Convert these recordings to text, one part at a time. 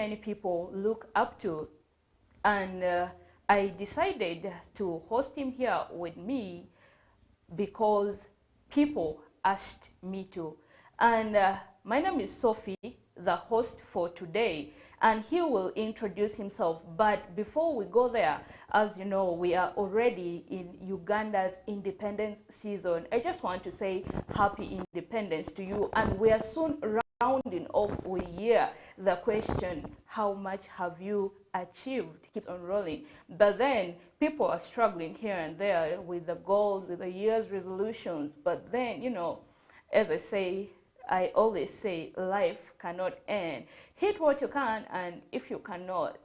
many people look up to. And I decided to host him here with me because people asked me to. And my name is Sophie, the host for today, and he will introduce himself. But before we go there, as you know, we are already in Uganda's independence season. I just want to say happy independence to you, and we are soon rounding off with year. The question, how much have you achieved, keeps on rolling. But then people are struggling here and there with the goals, with the year's resolutions. But then, you know, as I always say, life cannot end. Hit what you can, and if you cannot,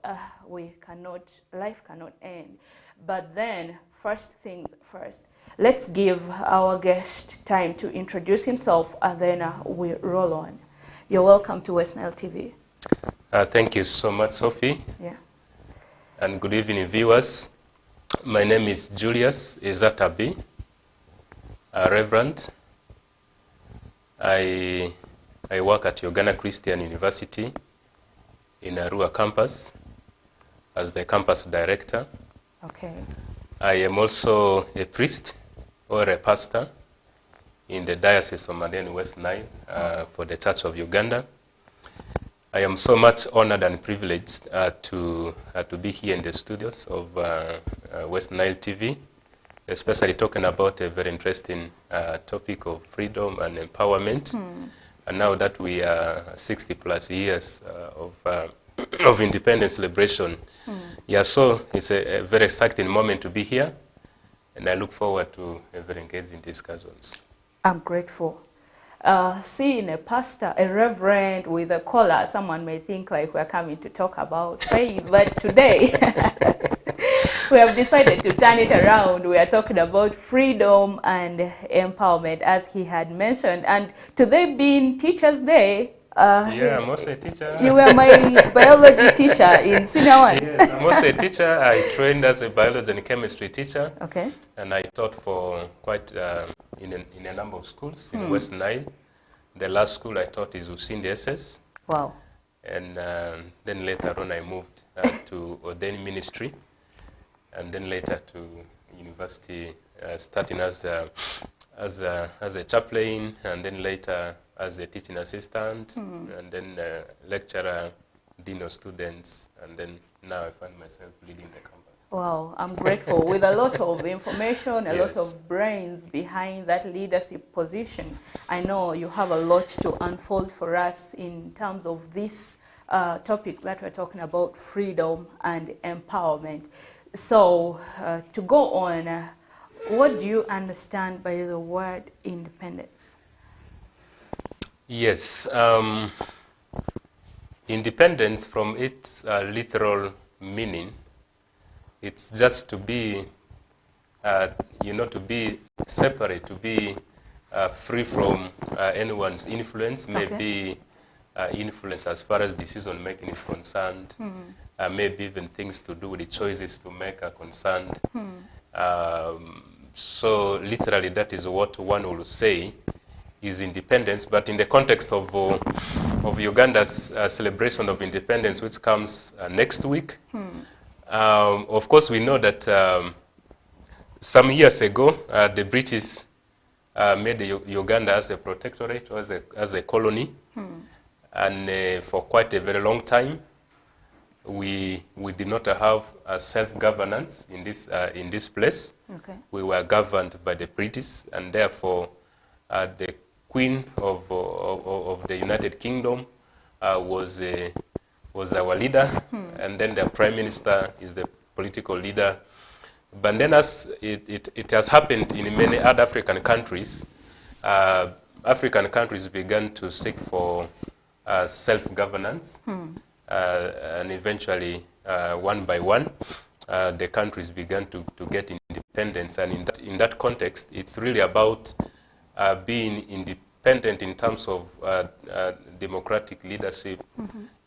life cannot end. But then, first things first, let's give our guest time to introduce himself, and then we roll on. You're welcome to West Nile TV. Thank you so much, Sophie. Yeah. And good evening, viewers. My name is Julius Ezatabi, a Reverend. I work at Uganda Christian University in Arua campus as the campus director. Okay. I am also a priest or a pastor in the Diocese of Madeni West Nile for the Church of Uganda. I am so much honored and privileged to be here in the studios of West Nile TV, especially talking about a very interesting topic of freedom and empowerment. And now that we are 60 plus years of independence celebration, yeah, so it's a very exciting moment to be here, and I look forward to a very engaging discussions. I'm grateful. Seeing a pastor, a reverend with a collar, someone may think like we're coming to talk about faith, but today we have decided to turn it around. We are talking about freedom and empowerment, as he had mentioned. And today being Teachers' Day, yeah, I'm also a teacher. You were my biology teacher in Senior 1. Yes, I'm also a teacher. I trained as a biology and chemistry teacher. Okay. And I taught for quite in a number of schools in West Nile. The last school I taught is Usindi SS. Wow. And then later on I moved to ordained ministry, and then later to university, starting as a chaplain, and then later as a teaching assistant, and then lecturer, dean of students, and then now I find myself leading the campus. Wow, I'm grateful. With a lot of information, a Yes. lot of brains behind that leadership position, I know you have a lot to unfold for us in terms of this topic that we're talking about, freedom and empowerment. So to go on, what do you understand by the word independence? Yes, independence from its literal meaning, it's just to be, to be separate, to be free from anyone's influence, maybe influence as far as decision making is concerned, maybe even things to do with the choices to make are concerned. So literally that is what one will say is independence, but in the context of Uganda's celebration of independence, which comes next week, of course we know that some years ago the British made Uganda as a protectorate, or as a colony, and for quite a very long time we did not have a self-governance in this place. Okay. We were governed by the British, and therefore the Queen of the United Kingdom was our leader, and then the Prime Minister is the political leader. But then, as it has happened in many other African countries, African countries began to seek for self-governance, and eventually, one by one, the countries began to get independence. And in that context, it's really about being independent in terms of democratic leadership,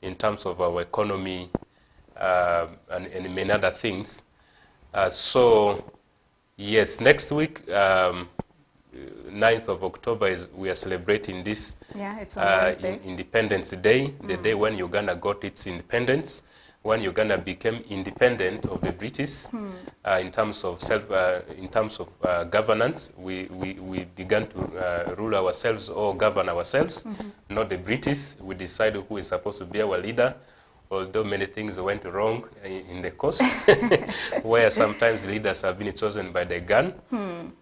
in terms of our economy, and many other things. So, yes, next week 9th of October we are celebrating this it's on Wednesday. Independence Day, the day when Uganda got its independence, when Uganda became independent of the British in terms of governance. We began to rule ourselves or govern ourselves, not the British. We decided who is supposed to be our leader, although many things went wrong in the course, where sometimes leaders have been chosen by the gun.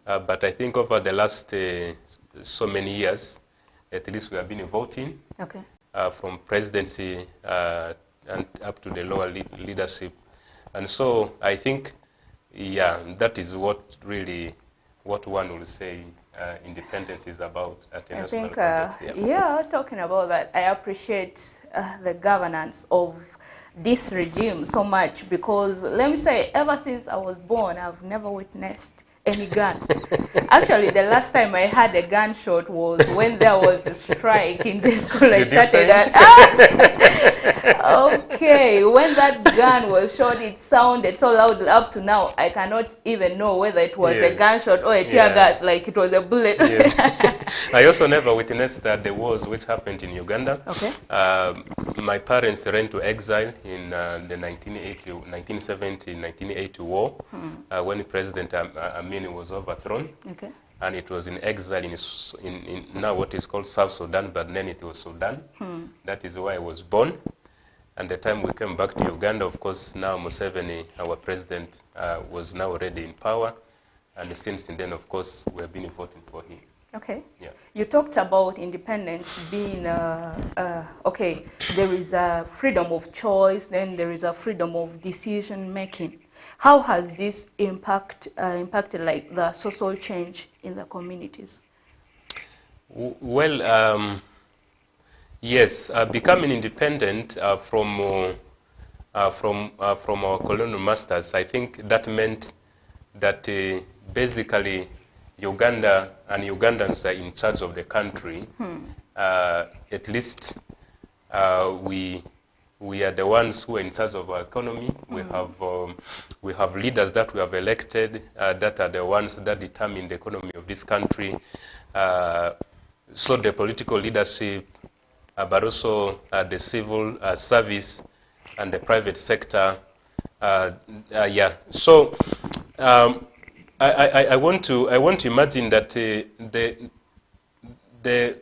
But I think over the last so many years, at least we have been voting from presidency and up to the lower leadership. And so I think, that is what one will say independence is about at a national context. Talking about that, I appreciate the governance of this regime so much, because let me say, ever since I was born, I've never witnessed any gun. Actually, the last time I had a gunshot was when there was a strike in the school I started at. Okay, when that gun was shot, it sounded so loud. Up to now, I cannot even know whether it was a gunshot or a tear gas, like it was a bullet. I also never witnessed the wars which happened in Uganda. My parents ran to exile in the 1970-1980 war, when President Amin was overthrown. And it was in exile in now what is called South Sudan, but then it was Sudan. That is where I was born. And the time we came back to Uganda, of course, now Museveni, our president, was now already in power. And since then, of course, we have been voting for him. You talked about independence being, there is a freedom of choice, then there is a freedom of decision making. How has this impacted like the social change in the communities? Well, yes, becoming independent from our colonial masters, I think that meant that basically Uganda and Ugandans are in charge of the country. At least we are the ones who are in charge of our economy. We have leaders that we have elected that are the ones that determine the economy of this country. So the political leadership, but also the civil service and the private sector. So I want to imagine that the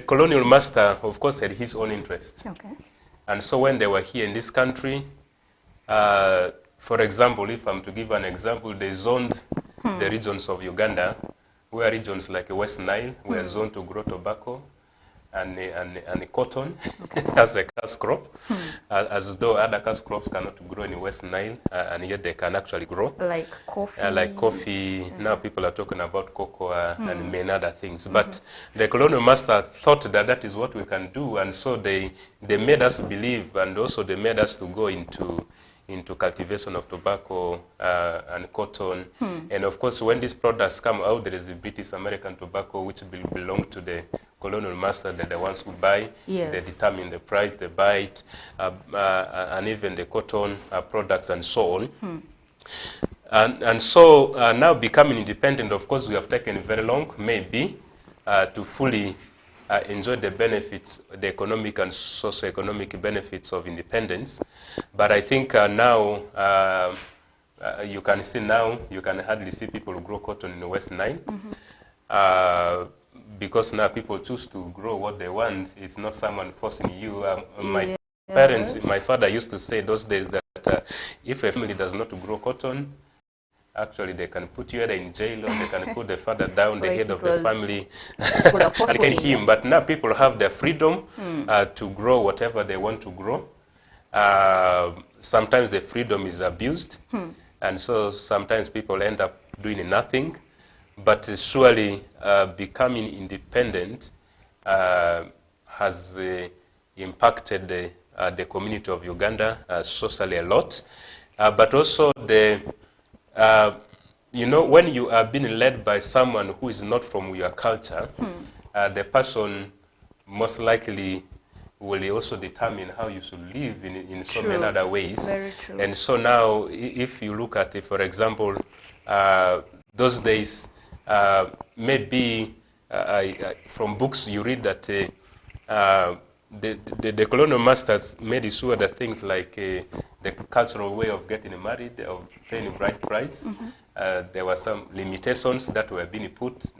colonial master, of course, had his own interest. And so when they were here in this country, for example, if I'm to give an example, they zoned the regions of Uganda, where regions like West Nile were zoned to grow tobacco and cotton as a cash crop, as though other cash crops cannot grow in West Nile, and yet they can actually grow. Like coffee. Like coffee. Now people are talking about cocoa and many other things. But the colonial master thought that that is what we can do, and so they made us believe, and also they made us to go into cultivation of tobacco and cotton. And of course, when these products come out, there is the British American tobacco, which belong to the colonial master. They're the ones who buy. They determine the price, they buy it, and even the cotton products and so on. And so now becoming independent, of course, we have taken very long, maybe, to fully enjoy the benefits, the economic and socio-economic benefits of independence. But I think now, you can see now, you can hardly see people who grow cotton in the West Nile. Because now people choose to grow what they want. It's not someone forcing you. My parents, my father used to say those days that if a family does not grow cotton, actually they can put you either in jail or they can put the father down, the head of the family, and can him. But now people have their freedom to grow whatever they want to grow. Sometimes the freedom is abused, and so sometimes people end up doing nothing. But surely becoming independent has impacted the community of Uganda socially a lot. But also when you are being led by someone who is not from your culture, the person most likely will also determine how you should live in so many other ways. Very true. And so now, if you look at it, for example, those days, maybe from books you read that the colonial masters made sure that things like the cultural way of getting married, of paying a bride price, there were some limitations that were being put,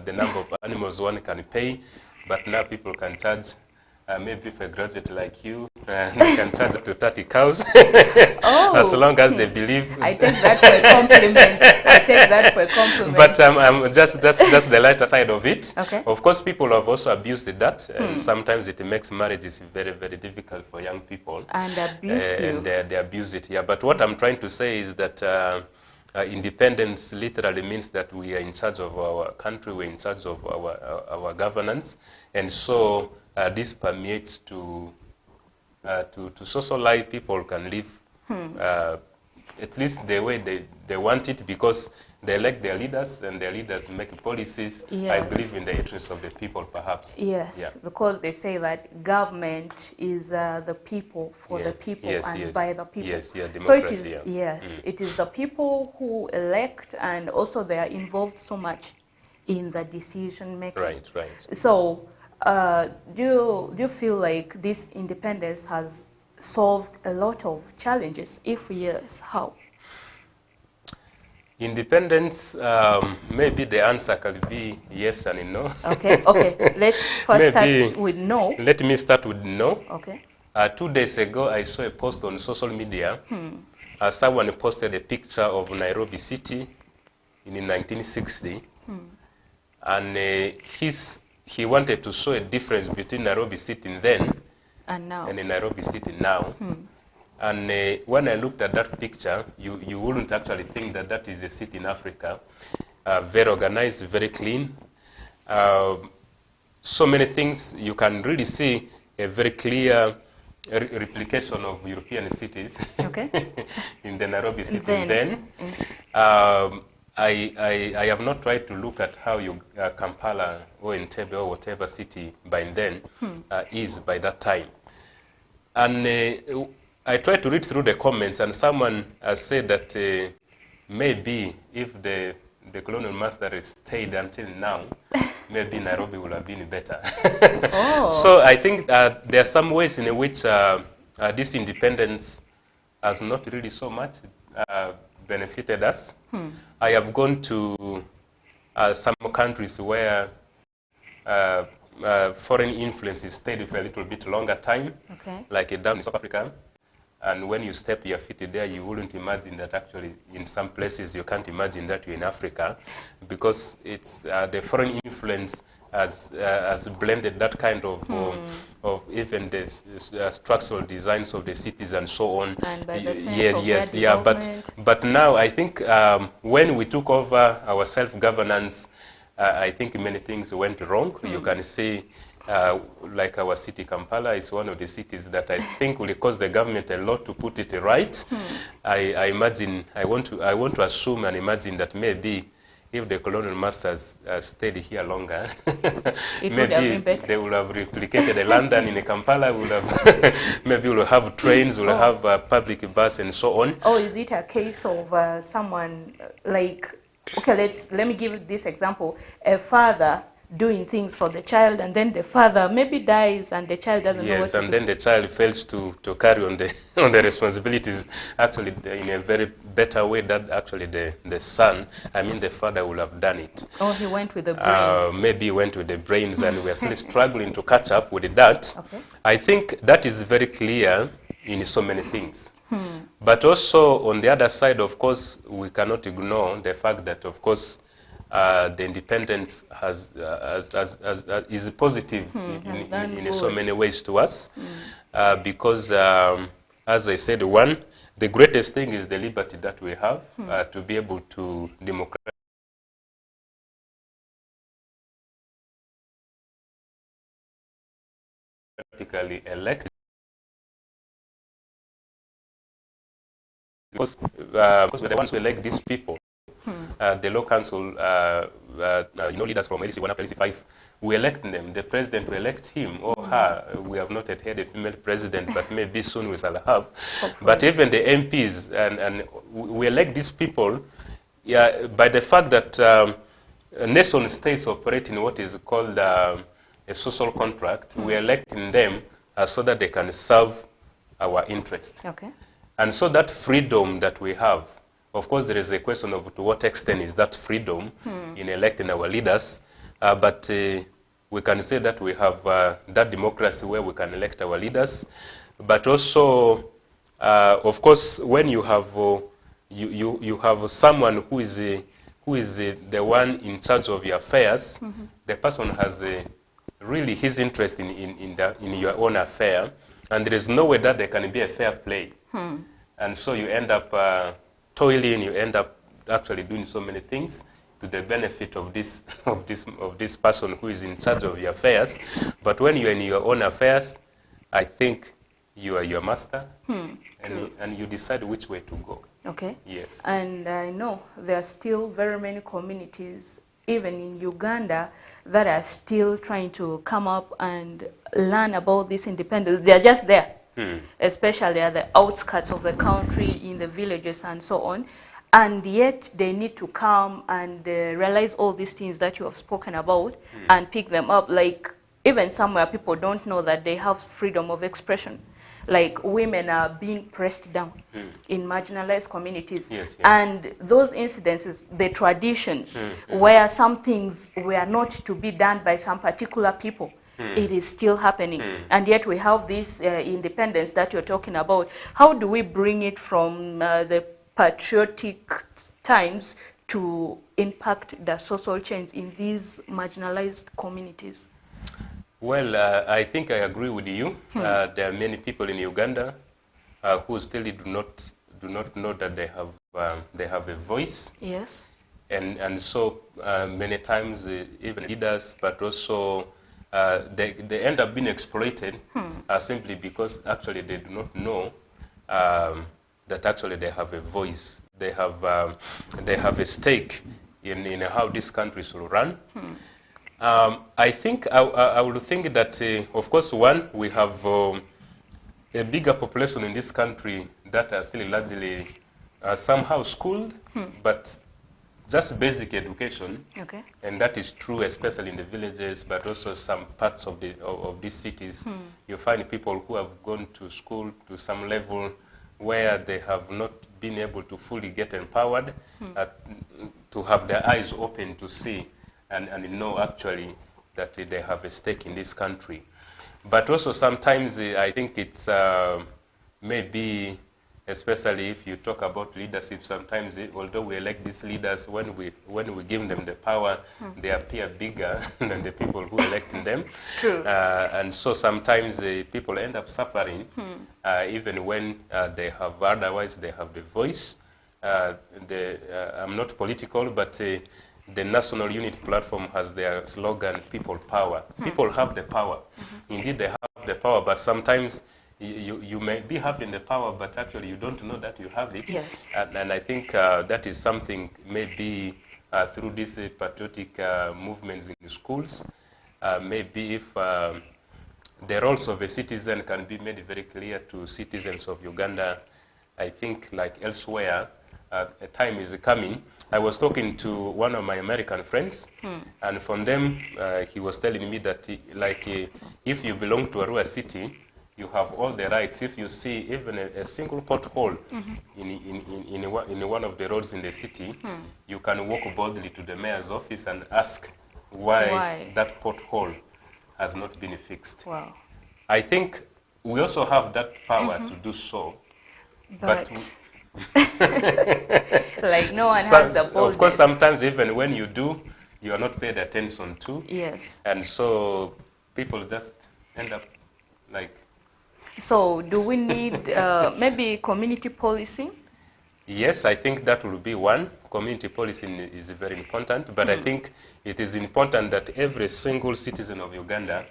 the number of animals one can pay, but now people can charge, maybe if a graduate like you, they can charge up to 30 cows, as long as they believe. I take that for a compliment. I take that for a compliment. But that's the lighter side of it. Okay. Of course, people have also abused that, and sometimes it makes marriages very, very difficult for young people. And abusive. And they abuse it, yeah. But what I'm trying to say is that independence literally means that we are in charge of our country, we're in charge of our governance, and so this permeates to social life. People can live at least the way they want it, because they elect their leaders, and their leaders make policies, I believe, in the interest of the people, perhaps. Yes, yeah. Because they say that government is the people, for the people, and by the people. Yes, yeah, So democracy. it is, it is the people who elect, and also they are involved so much in the decision making. Right, right. So do you feel like this independence has solved a lot of challenges? If yes, how? Independence, maybe the answer could be yes and no. Okay, okay. Let's first start with no. Let me start with no. Okay. 2 days ago, I saw a post on social media. Someone posted a picture of Nairobi City in 1960. And he wanted to show a difference between Nairobi City then and now, and Nairobi City now. And when I looked at that picture, you wouldn't actually think that that is a city in Africa. Very organized, very clean. So many things. You can really see a very clear replication of European cities in the Nairobi City then. I have not tried to look at how Kampala or Entebbe or whatever city by then is by that time. And I tried to read through the comments, and someone said that maybe if the colonial master stayed until now, maybe Nairobi would have been better. So I think there are some ways in which this independence has not really so much benefited us. I have gone to some countries where foreign influences stayed for a little bit longer time, like down in South Africa. And when you step your feet there, you wouldn't imagine that actually in some places you can't imagine that you're in Africa, because it's the foreign influence has blended that kind of even the structural designs of the cities and so on. And by the sense of but now I think when we took over our self-governance, I think many things went wrong. You can see like our city, Kampala, is one of the cities that I think will cost the government a lot to put it right. I imagine, I want to assume and imagine that maybe if the colonial masters stayed here longer, maybe they would have replicated London in Kampala. Maybe we'll have trains, we'll have public bus and so on. Or is it a case of someone like, okay, let me give this example: a father doing things for the child, and then the father maybe dies and the child doesn't know what to do. Yes, and then the child fails to carry on the responsibilities actually in a very better way that actually the son, I mean the father, will have done it. Oh, he went with the brains. Maybe he went with the brains, and we're still struggling to catch up with that. I think that is very clear in so many things. But also on the other side, of course, we cannot ignore the fact that, of course, the independence is positive in so many ways to us, because, as I said, the greatest thing is the liberty that we have to be able to democratically elect. Because we're the ones who elect these people. The law council, leaders from LC1 up to LC5, we elect them. The president, we elect him or her. We have not yet had a female president, but maybe soon we shall have. But even the MPs, and we elect these people by the fact that nation states operate in what is called a social contract. We are electing them so that they can serve our interest. Okay. And so that freedom that we have, of course, there is a question of to what extent is that freedom in electing our leaders, but we can say that we have that democracy where we can elect our leaders. But also, of course, when you have you have someone who is the one in charge of your affairs, the person has really his interest in your own affair, and there is no way that there can be a fair play. And so you end up toiling, you end up actually doing so many things to the benefit of this person who is in charge of your affairs. But when you're in your own affairs, I think you are your master, and you decide which way to go. Okay. Yes. And I know there are still very many communities, even in Uganda, that are still trying to come up and learn about this independence. They are just there, especially at the outskirts of the country, in the villages and so on. And yet they need to come and realize all these things that you have spoken about and pick them up. Like even somewhere people don't know that they have freedom of expression. Like women are being pressed down in marginalized communities. Yes, yes. And those incidences, the traditions, where some things were not to be done by some particular people, it is still happening. And yet we have this independence that you're talking about. How do we bring it from the patriotic times to impact the social change in these marginalized communities? Well, I think I agree with you. There are many people in Uganda who still do not know that they have a voice. Yes. And so many times even leaders, but also they end up being exploited simply because actually they do not know that actually they have a voice. They have a stake in how this country should run. I think I would think that, of course, one, we have a bigger population in this country that are still largely somehow schooled, but just basic education. Okay. And that is true, especially in the villages, but also some parts of these cities. You find people who have gone to school to some level where they have not been able to fully get empowered, to have their eyes open to see and know actually that they have a stake in this country. But also sometimes I think it's maybe, especially if you talk about leadership, sometimes although we elect these leaders, when we give them the power, they appear bigger than the people who elect them. True. And so sometimes people end up suffering, even when they have the voice. I'm not political, but the National Unity Platform has their slogan, People Power. People have the power. Indeed, they have the power, but sometimes you may be having the power, but actually you don't know that you have it. Yes. And I think that is something maybe through these patriotic movements in the schools, maybe if the roles of a citizen can be made very clear to citizens of Uganda, I think like elsewhere, a time is coming. I was talking to one of my American friends, and from them, he was telling me that, if you belong to Arua city, you have all the rights. If you see even a single pothole in one of the roads in the city, you can walk boldly to the mayor's office and ask why that pothole has not been fixed. Wow. I think we also have that power to do so, but like no one has the boldness. Of course, sometimes even when you do, you are not paid attention to. Yes. And so people just end up like... So do we need maybe community policing? Yes, I think that will be one. Community policing is very important, but I think it is important that every single citizen of Uganda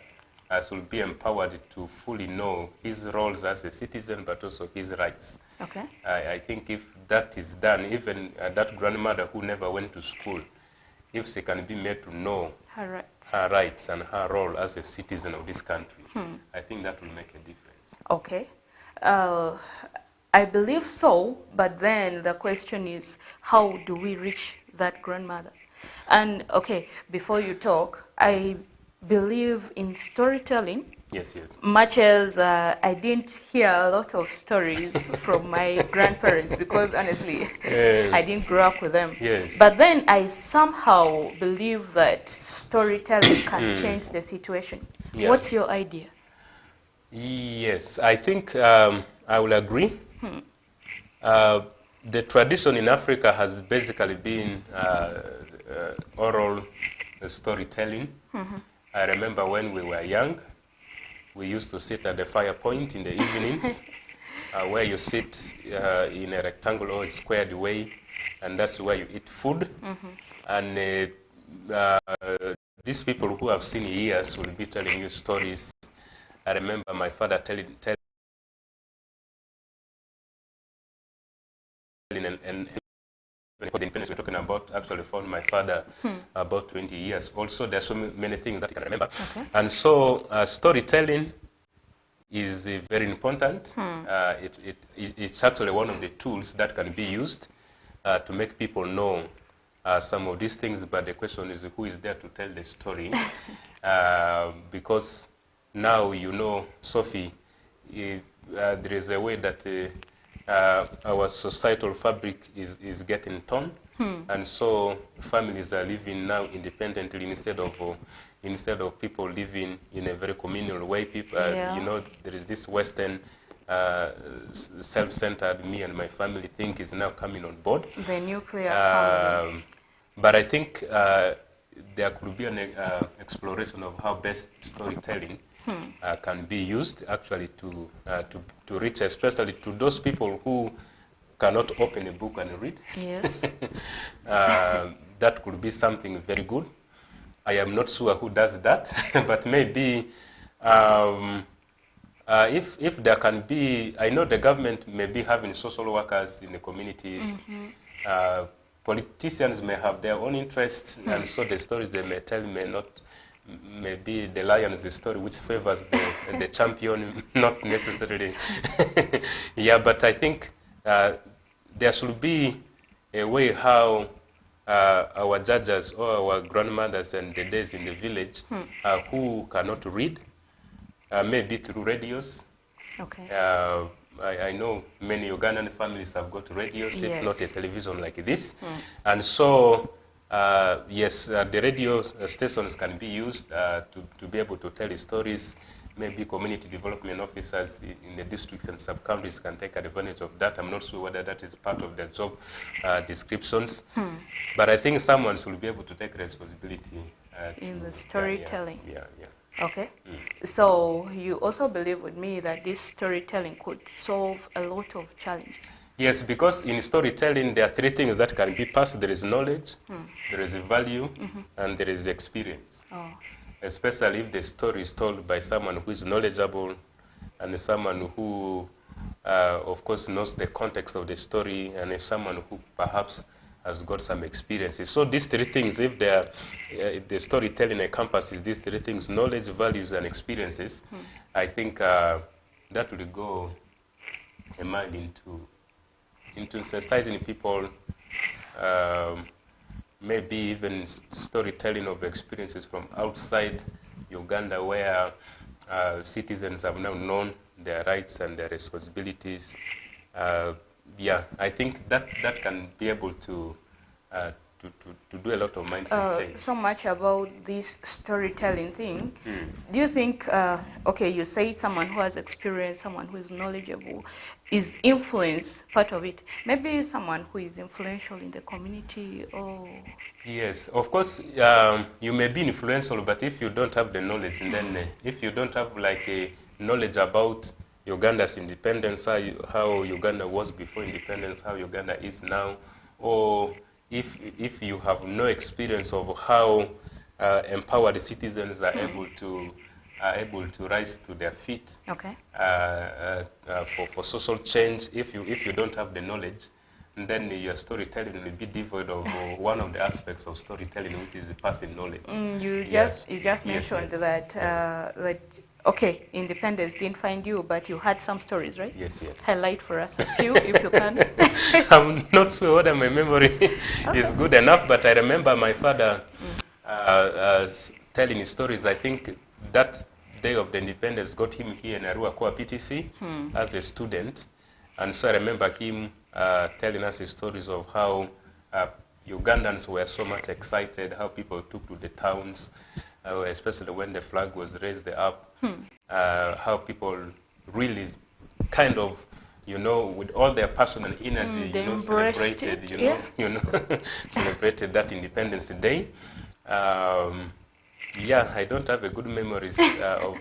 should be empowered to fully know his roles as a citizen, but also his rights. Okay. I think if that is done, even that grandmother who never went to school, if she can be made to know her rights and her role as a citizen of this country, I think that will make a difference. Okay. I believe so, but then the question is, how do we reach that grandmother? And okay, before you talk, I believe in storytelling. Yes, yes. Much as I didn't hear a lot of stories from my grandparents because honestly, I didn't grow up with them. Yes. But then I somehow believe that storytelling can change the situation. Yeah. What's your idea? Yes, I think I will agree. The tradition in Africa has basically been oral storytelling. I remember when we were young, we used to sit at the fire point in the evenings, where you sit in a rectangle or a squared way, and that's where you eat food. And these people who have seen years will be telling you stories. I remember my father telling and the independence we're talking about actually found my father about 20 years. Also, there are so many things that he can remember. Okay. And so storytelling is very important. It's actually one of the tools that can be used to make people know some of these things, but the question is who is there to tell the story? Because now, you know, Sophie, there is a way that our societal fabric is getting torn, and so families are living now independently instead of people living in a very communal way. People, you know, there is this Western self-centered me and my family think is now coming on board. The nuclear family. But I think there could be an exploration of how best storytelling can be used actually to reach, especially to those people who cannot open a book and read. Yes. That could be something very good. I am not sure who does that, but maybe if there can be, I know the government may be having social workers in the communities. Politicians may have their own interests, and so the stories they may tell may be the lion's story, which favors the champion, not necessarily. Yeah, but I think there should be a way how our judges or our grandmothers and the days in the village who cannot read, maybe through radios. Okay. I know many Ugandan families have got radios, if not a television like this. And so, yes, the radio stations can be used to be able to tell stories. Maybe community development officers in the districts and sub-counties can take advantage of that. I'm not sure whether that is part of their job descriptions. But I think someone should be able to take responsibility. In the storytelling. Yeah. Okay. So you also believe with me that this storytelling could solve a lot of challenges? Yes, because in storytelling there are three things that can be passed. There is knowledge, there is a value, and there is experience. Especially if the story is told by someone who is knowledgeable and someone who, of course, knows the context of the story, and someone who perhaps has got some experiences. So these three things, if the storytelling encompasses these three things, knowledge, values, and experiences, I think that will go a mile into sensitizing people, maybe even storytelling of experiences from outside Uganda, where citizens have now known their rights and their responsibilities. Yeah, I think that can be able to do a lot of mindset change. So much about this storytelling thing. Do you think, okay, you say someone who has experience, someone who is knowledgeable, is influence part of it? Maybe someone who is influential in the community or... Yes, of course, you may be influential, but if you don't have the knowledge, and then if you don't have like a knowledge about Uganda's independence, how Uganda was before independence, how Uganda is now, or if you have no experience of how empowered citizens are able to rise to their feet for social change, if you don't have the knowledge, then your storytelling will be devoid of one of the aspects of storytelling, which is passing knowledge. You just mentioned that that Okay, Independence didn't find you, but you had some stories, right? Yes, yes. Highlight for us a few, if you can. I'm not sure whether my memory is good enough, but I remember my father telling his stories. I think that day of the independence got him here in Arua Koa PTC as a student. And so I remember him telling us his stories of how Ugandans were so much excited, how people took to the towns, especially when the flag was raised up, how people really kind of, you know, with all their passion and energy, you know, celebrated, you know, celebrated that Independence Day. Yeah, I don't have a good memories of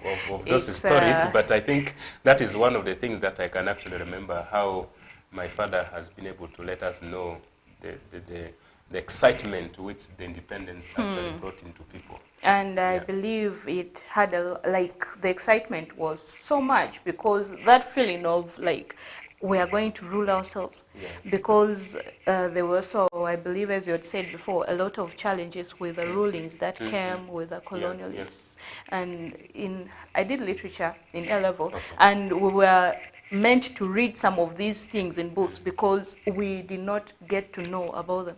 those stories, but I think that is one of the things that I can actually remember, how my father has been able to let us know the excitement which the independence actually brought into people. And I believe it had like the excitement was so much because that feeling of like we are going to rule ourselves, because there were so, I believe, as you had said before, a lot of challenges with the rulings that came with the colonialists. And I did literature in A-level, and we were meant to read some of these things in books because we did not get to know about them.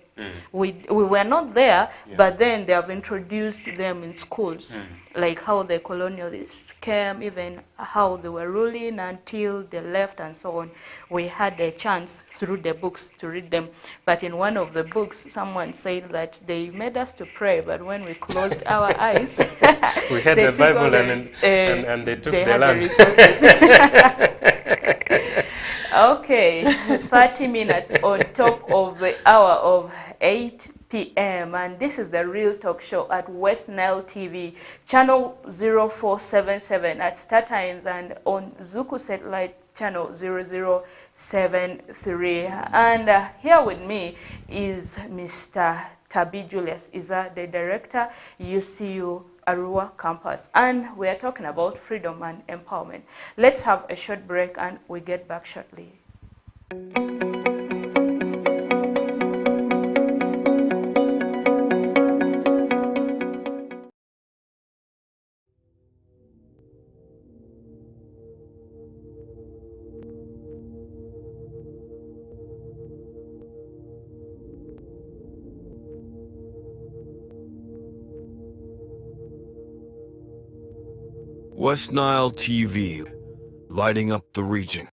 We were not there, but then they have introduced them in schools, like how the colonialists came, even how they were ruling until they left and so on. We had a chance through the books to read them, but in one of the books someone said that they made us to pray, but when we closed our eyes we had the Bible and they took the land. Okay, 30 minutes on top of the hour of 8 p.m. and this is the Real Talk Show at West Nile TV, channel 0477 at StarTimes, and on Zuku Satellite channel 0073. And here with me is Mr. Tabi Julius, the director, UCU Arua campus, and we are talking about freedom and empowerment. Let's have a short break and we get back shortly. West Nile TV, lighting up the region.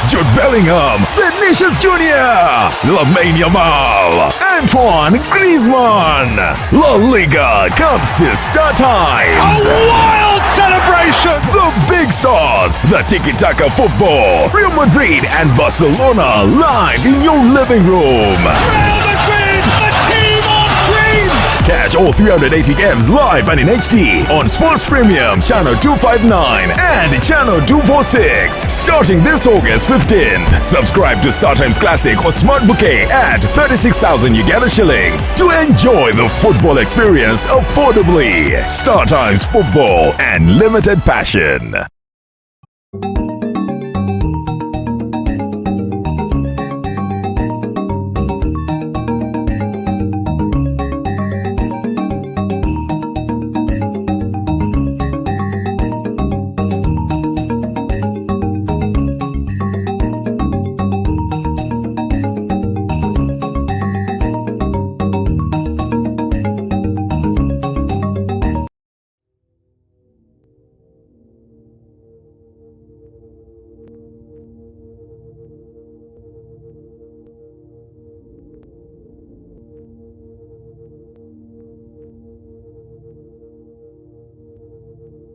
Jude Bellingham, Vinicius Jr., Lamine Yamal, Antoine Griezmann. La Liga comes to StarTimes. A wild celebration! The big stars, the tiki-taka football, Real Madrid and Barcelona live in your living room. Real Madrid, a team of dreams! Catch all 380 games live and in HD on Sports Premium Channel 259 and Channel 246 starting this August 15th. Subscribe to StarTimes Classic or Smart Bouquet at 36,000 Uganda shillings to enjoy the football experience affordably. StarTimes Football and limited passion.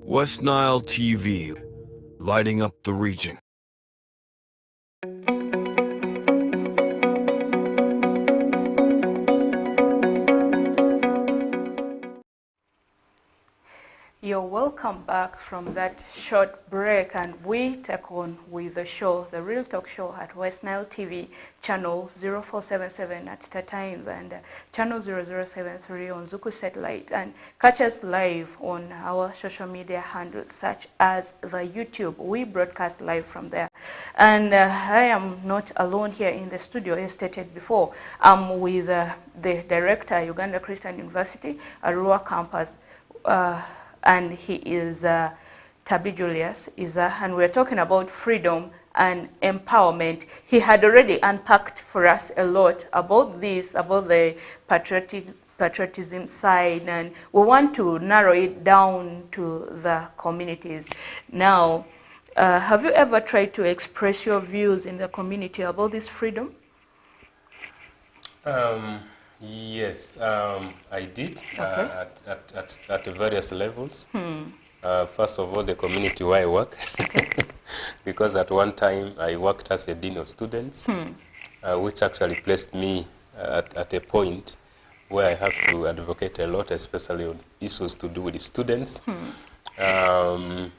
West Nile TV, lighting up the region. You're welcome back from that short break, and we take on with the show, the Real Talk Show at West Nile TV, channel 0477 at Star Times and channel 0073 on Zuku Satellite, and catch us live on our social media handles such as the YouTube. We broadcast live from there. And I am not alone here in the studio, as stated before. I'm with the director, Uganda Christian University, Arua campus. And he is Tabi Julius, and we're talking about freedom and empowerment. He had already unpacked for us a lot about this, about the patriotism side, and we want to narrow it down to the communities. Now, have you ever tried to express your views in the community about this freedom? Yes, I did, okay. At various levels. First of all, the community where I work, okay. Because at one time I worked as a dean of students, which actually placed me at a point where I have to advocate a lot, especially on issues to do with the students. But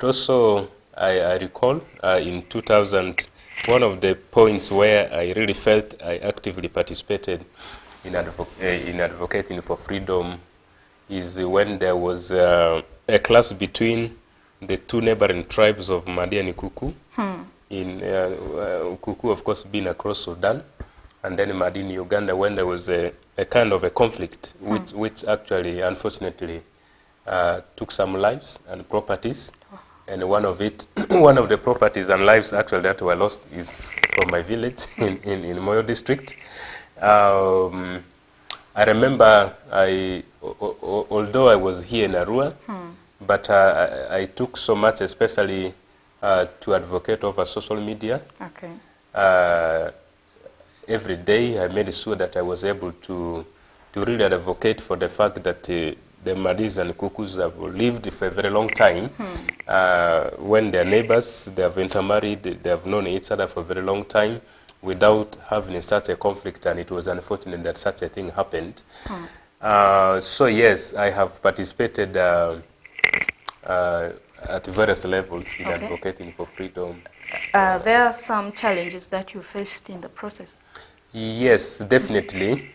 also, I recall in 2000, one of the points where I really felt I actively participated in advocating for freedom is when there was a clash between the two neighboring tribes of Madi and Kuku. In Kuku, of course, being across Sudan, and then Madi in Uganda, when there was a kind of a conflict, which actually, unfortunately, took some lives and properties. And one of the properties and lives actually that were lost is from my village in Moyo district. I remember although I was here in Arua, but I took so much, especially to advocate over social media. Okay. Every day I made sure that I was able to really advocate for the fact that the Madis and Kukus have lived for a very long time. When they're neighbors, they have intermarried, they have known each other for a very long time without having such a conflict, and it was unfortunate that such a thing happened. So yes, I have participated at various levels in advocating for freedom. There are some challenges that you faced in the process. Yes, definitely,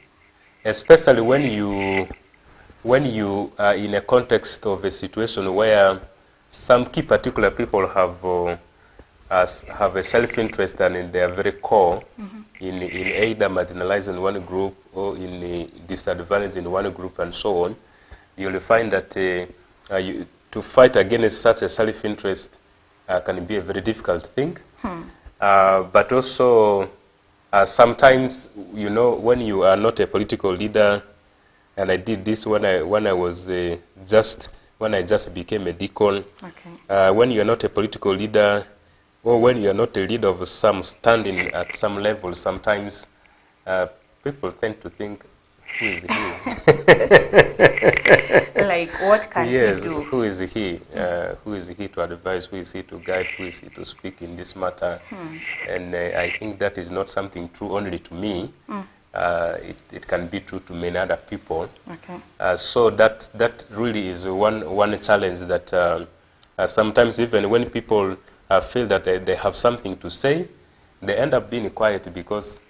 especially when you are in a context of a situation where some key particular people have a self-interest and in their very core in either marginalizing one group or in disadvantaging one group and so on, you'll find that to fight against such a self-interest can be a very difficult thing. But also sometimes, you know, when you are not a political leader, and I did this when I just became a deacon. Okay. When you are not a political leader, or when you are not a leader of some standing at some level, sometimes people tend to think, who is he? Like, what can he do? Yes, who is he? Who is he to advise? Who is he to guide? Who is he to speak in this matter? And I think that is not something true only to me. It can be true to many other people. Okay. So that really is one challenge that sometimes even when people feel that they have something to say, they end up being quiet because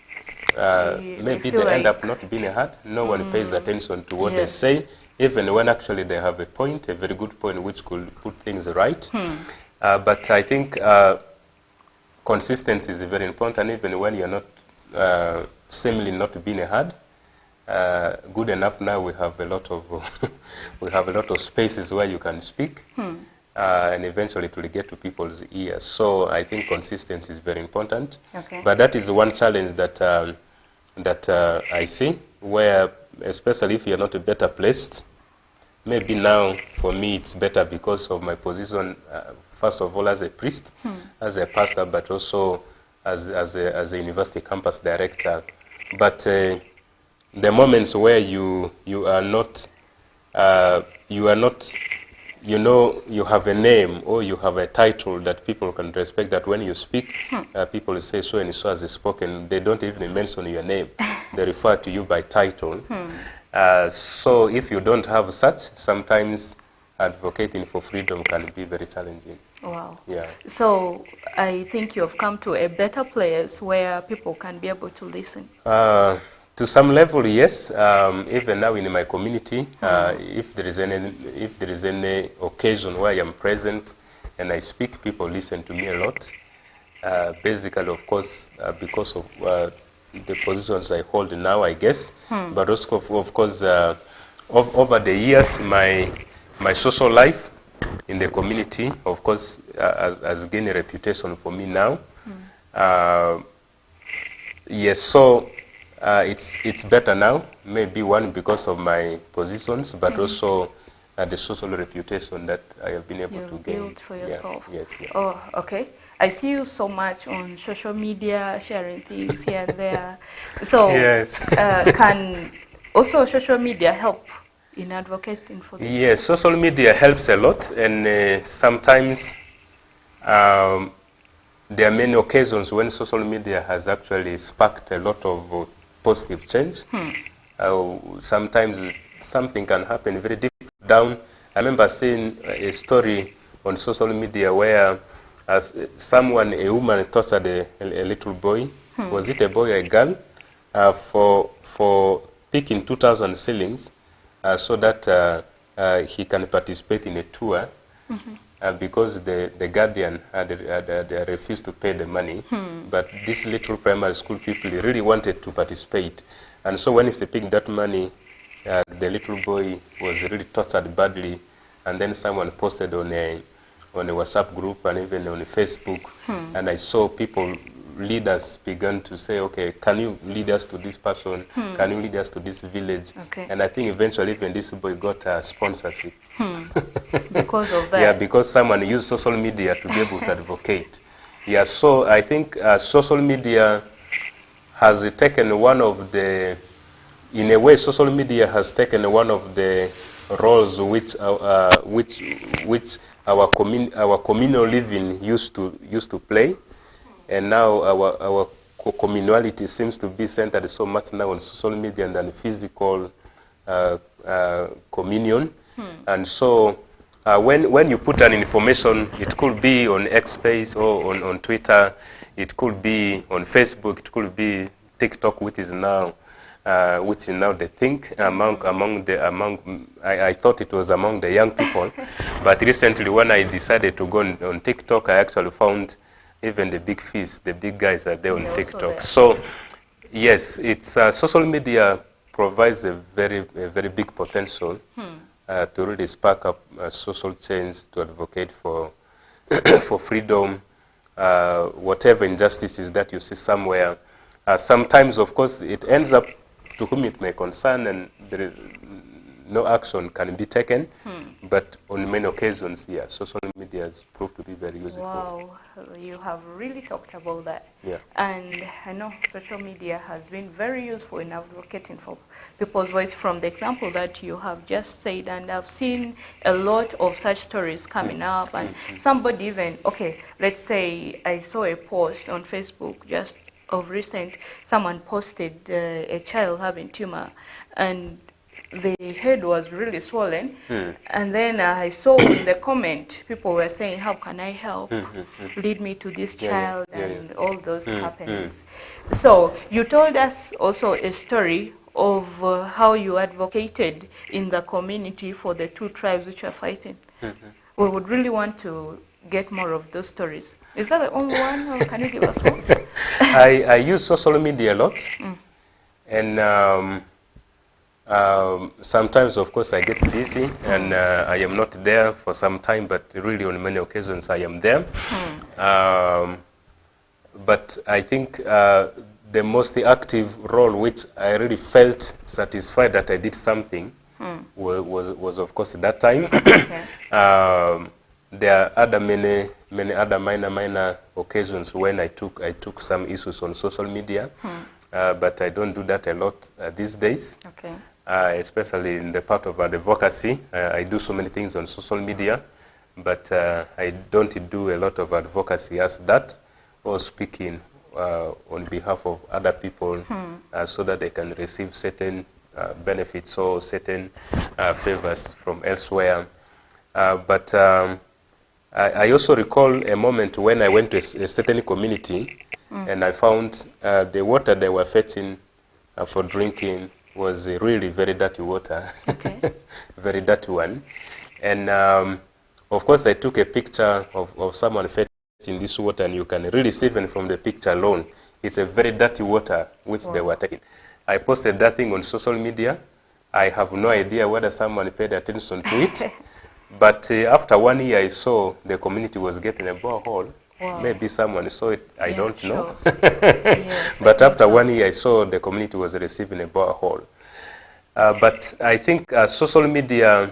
maybe they end up not being heard. No one pays attention to what they say, even when actually they have a point, a very good point, which could put things right. But I think consistency is very important, even when you're not seemingly not being heard. Good enough now we have a lot of spaces where you can speak, and eventually it will get to people's ears. So I think consistency is very important. Okay. But that is one challenge that I see, where especially if you're not better placed, maybe now for me it's better because of my position, first of all as a priest, as a pastor, but also as a university campus director. But the moments where you are not you know, you have a name or you have a title that people can respect, that when you speak, people say so and so has spoken. They don't even mention your name. They refer to you by title. So if you don't have such, sometimes advocating for freedom can be very challenging. Wow. Yeah. So I think you have come to a better place where people can be able to listen. To some level, yes. Even now in my community, if there is any occasion where I am present and I speak, people listen to me a lot. Basically, of course, because of the positions I hold now, I guess. But also, of course, over the years, my social life in the community, of course, has gained a reputation for me now. Yes, so it's better now. Maybe one because of my positions, but also the social reputation that I have been able to gain. Build for yourself. Yeah, yes, yeah. Oh, okay. I see you so much on social media, sharing things here and there. So, Yes. can also social media help in advocating for this? Yes, social media helps a lot, and sometimes there are many occasions when social media has actually sparked a lot of positive change. Sometimes something can happen very deep down. I remember seeing a story on social media where as a woman tortured a little boy. Was it a boy or a girl? For picking 2,000 shillings so that he can participate in a tour. Because the guardian had refused to pay the money. But these little primary school people really wanted to participate. And so when he picked that money, the little boy was really tortured badly. And then someone posted on a WhatsApp group and even on Facebook. And I saw people, leaders began to say, okay, can you lead us to this person? Can you lead us to this village? Okay. And I think eventually even this boy got a sponsorship. Because of that? Yeah, because someone used social media to be able to advocate. Yeah, so I think social media has taken one of the, in a way, social media has taken one of the roles which our communal living used to play, and now our communality seems to be centered so much now on social media than physical communion. And so when you put an information, it could be on X Space or on Twitter, it could be on Facebook, it could be TikTok, which is now the thing I thought it was among the young people, but recently when I decided to go on TikTok, I actually found even the big fish, the big guys are there on TikTok. So yes, it's social media provides a very big potential to really spark up social change, to advocate for for freedom, whatever injustices that you see somewhere. Sometimes, of course, it ends up to whom it may concern, and there is no action can be taken. But on many occasions, yeah, social media has proved to be very useful. Wow, you have really talked about that. Yeah. And I know social media has been very useful in advocating for people's voice, from the example that you have just said. And I've seen a lot of such stories coming up. And somebody even, okay, let's say I saw a post on Facebook just of recent, someone posted a child having tumor, and the head was really swollen. And then I saw in the comment, people were saying, how can I help? Lead me to this child, and all those happenings. So you told us also a story of how you advocated in the community for the two tribes which are fighting. We would really want to get more of those stories. Is that the only one, or can you give us one? I use social media a lot, and sometimes, of course, I get busy, and I am not there for some time, but really on many occasions I am there. But I think the most active role which I really felt satisfied that I did something was of course, at that time. There are many other minor occasions when I took some issues on social media, but I don't do that a lot these days. Okay. especially in the part of advocacy. I do so many things on social media, but I don't do a lot of advocacy as that, or speaking on behalf of other people so that they can receive certain benefits or certain favors from elsewhere. But I also recall a moment when I went to a certain community and I found the water they were fetching for drinking was really very dirty water, Okay. very dirty one. And of course I took a picture of someone fetching this water, and you can really see even from the picture alone, it's a very dirty water which they were taking. I posted that thing on social media. I have no idea whether someone paid attention to it. But after 1 year, I saw the community was getting a borehole. Wow. Maybe someone saw it, I don't know. Sure. Yes, But I after think so. 1 year, I saw the community was receiving a borehole. But I think social media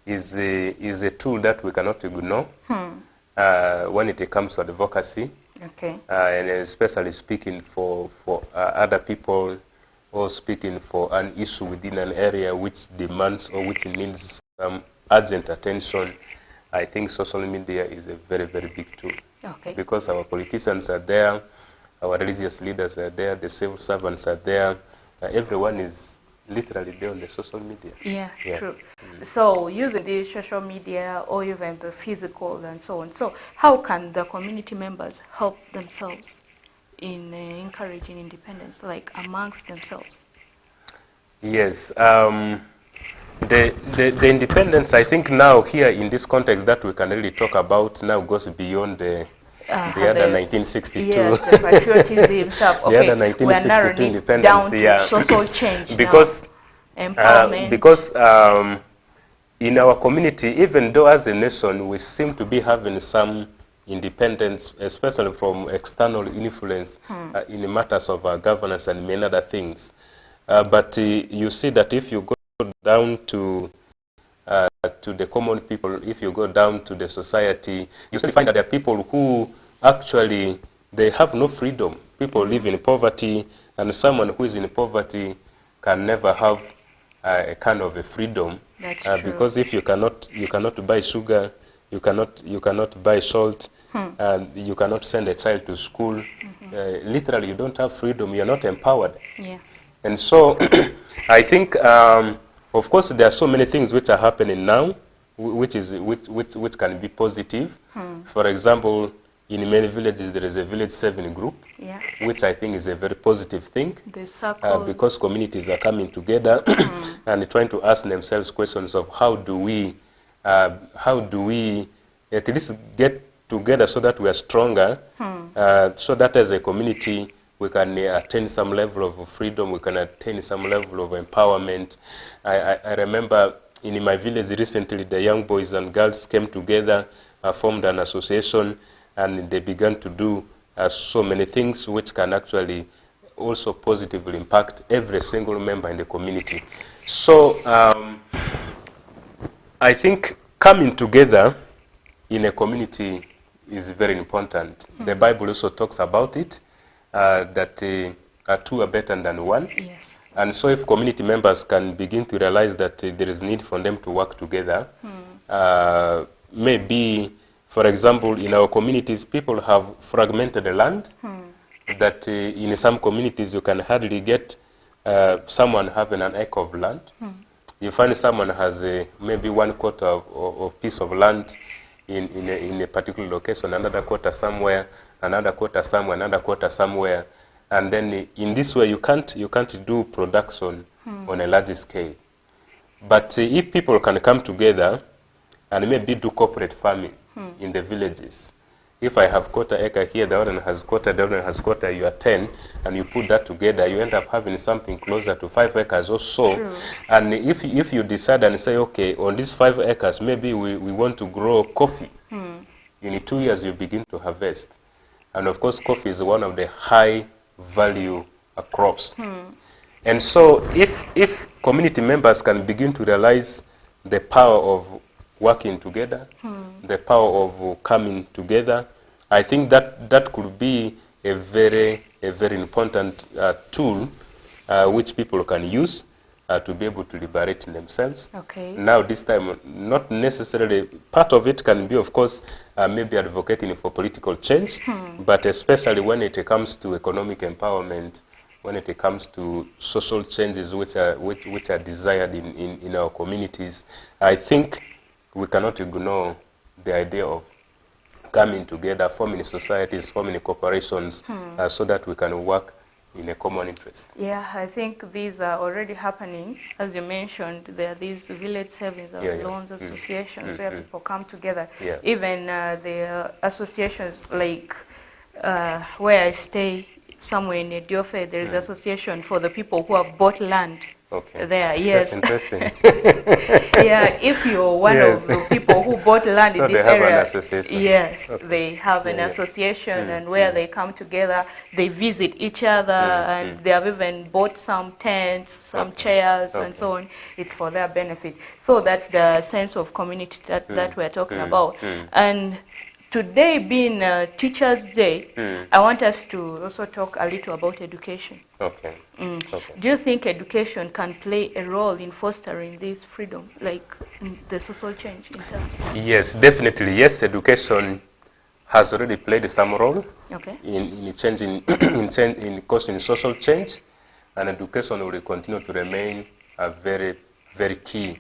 is a tool that we cannot ignore when it comes to advocacy, Okay. and especially speaking for other people, or speaking for an issue within an area which demands or which needs some urgent attention. I think social media is a very, very big tool. Okay. Because our politicians are there, our religious leaders are there, the civil servants are there. Everyone is literally there on the social media. Yeah, true. So using the social media or even the physical and so on. So how can the community members help themselves in encouraging independence, like amongst themselves? Yes. The independence, I think now here in this context that we can really talk about now goes beyond the other 1962. Yes, the patriotism stuff. Okay, the other 1962 independence, down to social change because now. Empowerment. Because in our community, even though as a nation we seem to be having some independence, especially from external influence in matters of governance and many other things, but you see that if you go down to the common people, if you go down to the society, you still find that there are people who actually, they have no freedom. People live in poverty, and someone who is in poverty can never have a kind of a freedom. That's true. Because if you cannot buy sugar, you cannot buy salt, you cannot send a child to school. Literally, you don't have freedom. You're not empowered. Yeah. And so, I think, of course, there are so many things which are happening now, which can be positive. For example, in many villages, there is a village saving group, which I think is a very positive thing. The circles. Because communities are coming together and trying to ask themselves questions of how do we at least get together so that we are stronger, so that as a community we can attain some level of freedom, we can attain some level of empowerment. I remember in my village recently, the young boys and girls came together, formed an association, and they began to do so many things which can actually also positively impact every single member in the community. So I think coming together in a community is very important. The Bible also talks about it, that two are better than one. Yes. And so if community members can begin to realize that there is need for them to work together, maybe, for example, in our communities, people have fragmented the land, that in some communities you can hardly get someone having an acre of land. You find someone has maybe 1/4 of piece of land in a particular location, another quarter somewhere, another quarter somewhere, another quarter somewhere, and then in this way you can't do production on a large scale. But if people can come together and maybe do corporate farming in the villages, if I have quarter acre here, the other one has quarter, the other one has quarter, you are 10, and you put that together, you end up having something closer to 5 acres or so. True. And if you decide and say, okay, on these 5 acres, maybe we want to grow coffee, in 2 years you begin to harvest. And of course, coffee is one of the high value crops. And so if community members can begin to realize the power of working together, the power of coming together, I think that could be a very important tool which people can use to be able to liberate themselves. Okay. Now this time, not necessarily, part of it can be, of course, maybe advocating for political change, but especially when it comes to economic empowerment, when it comes to social changes which are desired in our communities, I think we cannot ignore the idea of coming together, forming societies, forming corporations, so that we can work in a common interest. Yeah, I think these are already happening. As you mentioned, there are these village savings and loans associations where people come together. Yeah. Even the associations like where I stay, somewhere in Ediofe, there is association for the people who have bought land. Okay. There, yes. That's interesting. Yeah, if you're one of the people who bought land So in this they have area, an association. yes, Okay. they have an association, and where they come together, they visit each other, and they have even bought some tents, some chairs, and so on. It's for their benefit. So that's the sense of community that we're talking about. And today being Teachers' Day, I want us to also talk a little about education. Okay. Okay. Do you think education can play a role in fostering this freedom, like the social change in terms? Yes, definitely. Yes, education has already played some role in changing, in causing social change, and education will continue to remain a very, very key.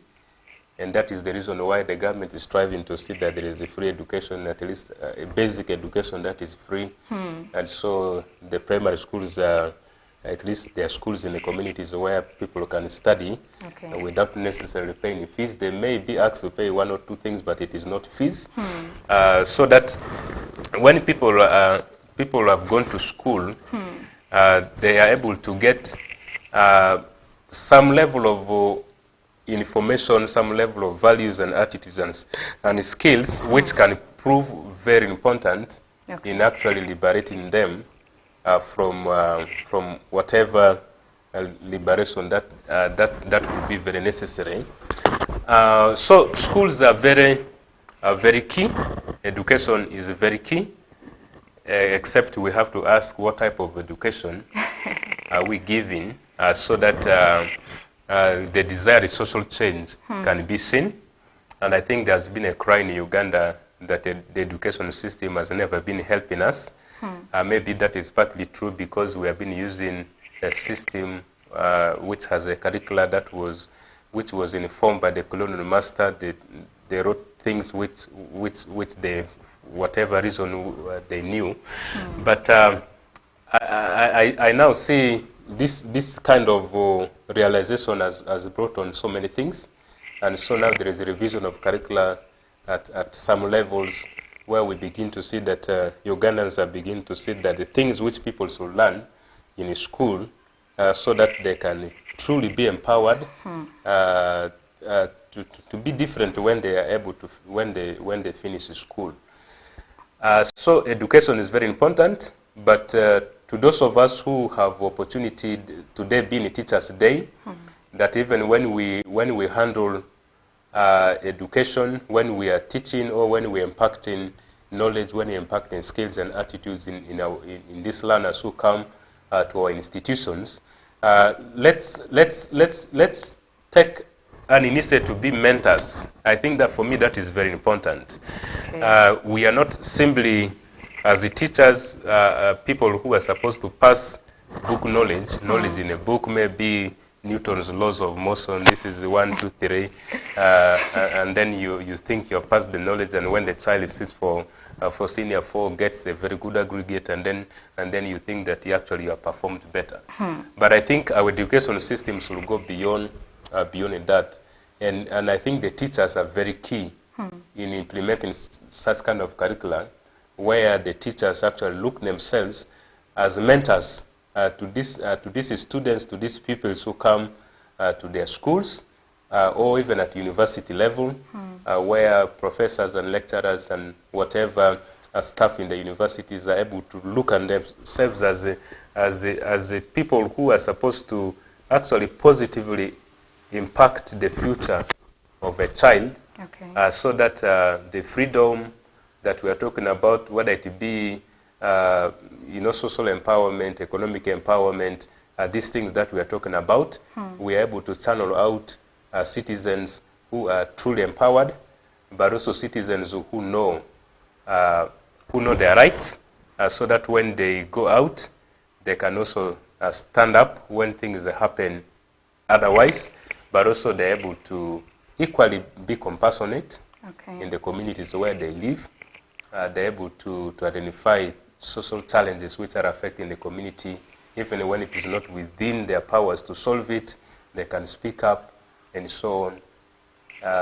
And that is the reason why the government is striving to see that there is a free education, at least a basic education that is free. And so the primary schools are, at least there are schools in the communities where people can study without necessarily paying fees. They may be asked to pay one or two things, but it is not fees. So that when people have gone to school, they are able to get some level of information, some level of values and attitudes and skills, which can prove very important in actually liberating them from whatever liberation that would be very necessary. So schools are very key. Education is very key. Except we have to ask what type of education are we giving, so that the desired social change can be seen. And I think there's been a cry in Uganda that the education system has never been helping us. Maybe that is partly true because we have been using a system which has a curricula which was informed by the colonial master. They wrote things which they, whatever reason they knew. But I now see this kind of realization has brought on so many things, and so now there is a revision of curricula at some levels where we begin to see that Ugandans are beginning to see that the things which people should learn in school, so that they can truly be empowered to be different when they are able to when they finish school. So education is very important, but to those of us who have opportunity today being a Teachers' Day, that even when we handle education, when we are teaching or when we are impacting knowledge, when we are impacting skills and attitudes in these learners who come to our institutions, let's take an initiative to be mentors. I think that for me that is very important. We are not simply, as the teachers, people who are supposed to pass book knowledge. Knowledge in a book may be Newton's laws of motion. This is 1, 2, 3, and then you think you're past the knowledge, and when the child sits for senior 4, gets a very good aggregate, and then you think that you have performed better. But I think our education system should go beyond that, and I think the teachers are very key in implementing such kind of curricula, where the teachers actually look themselves as mentors to these students, to these pupils who come to their schools, or even at university level, where professors and lecturers and whatever staff in the universities are able to look at themselves as a people who are supposed to actually positively impact the future of a child, so that the freedom that we are talking about, whether it be social empowerment, economic empowerment, these things that we are talking about, we are able to channel out citizens who are truly empowered, but also citizens who know their rights, so that when they go out, they can also stand up when things happen otherwise, but also they're able to equally be compassionate in the communities where they live. They're able to identify social challenges which are affecting the community. Even when it is not within their powers to solve it, they can speak up and so on.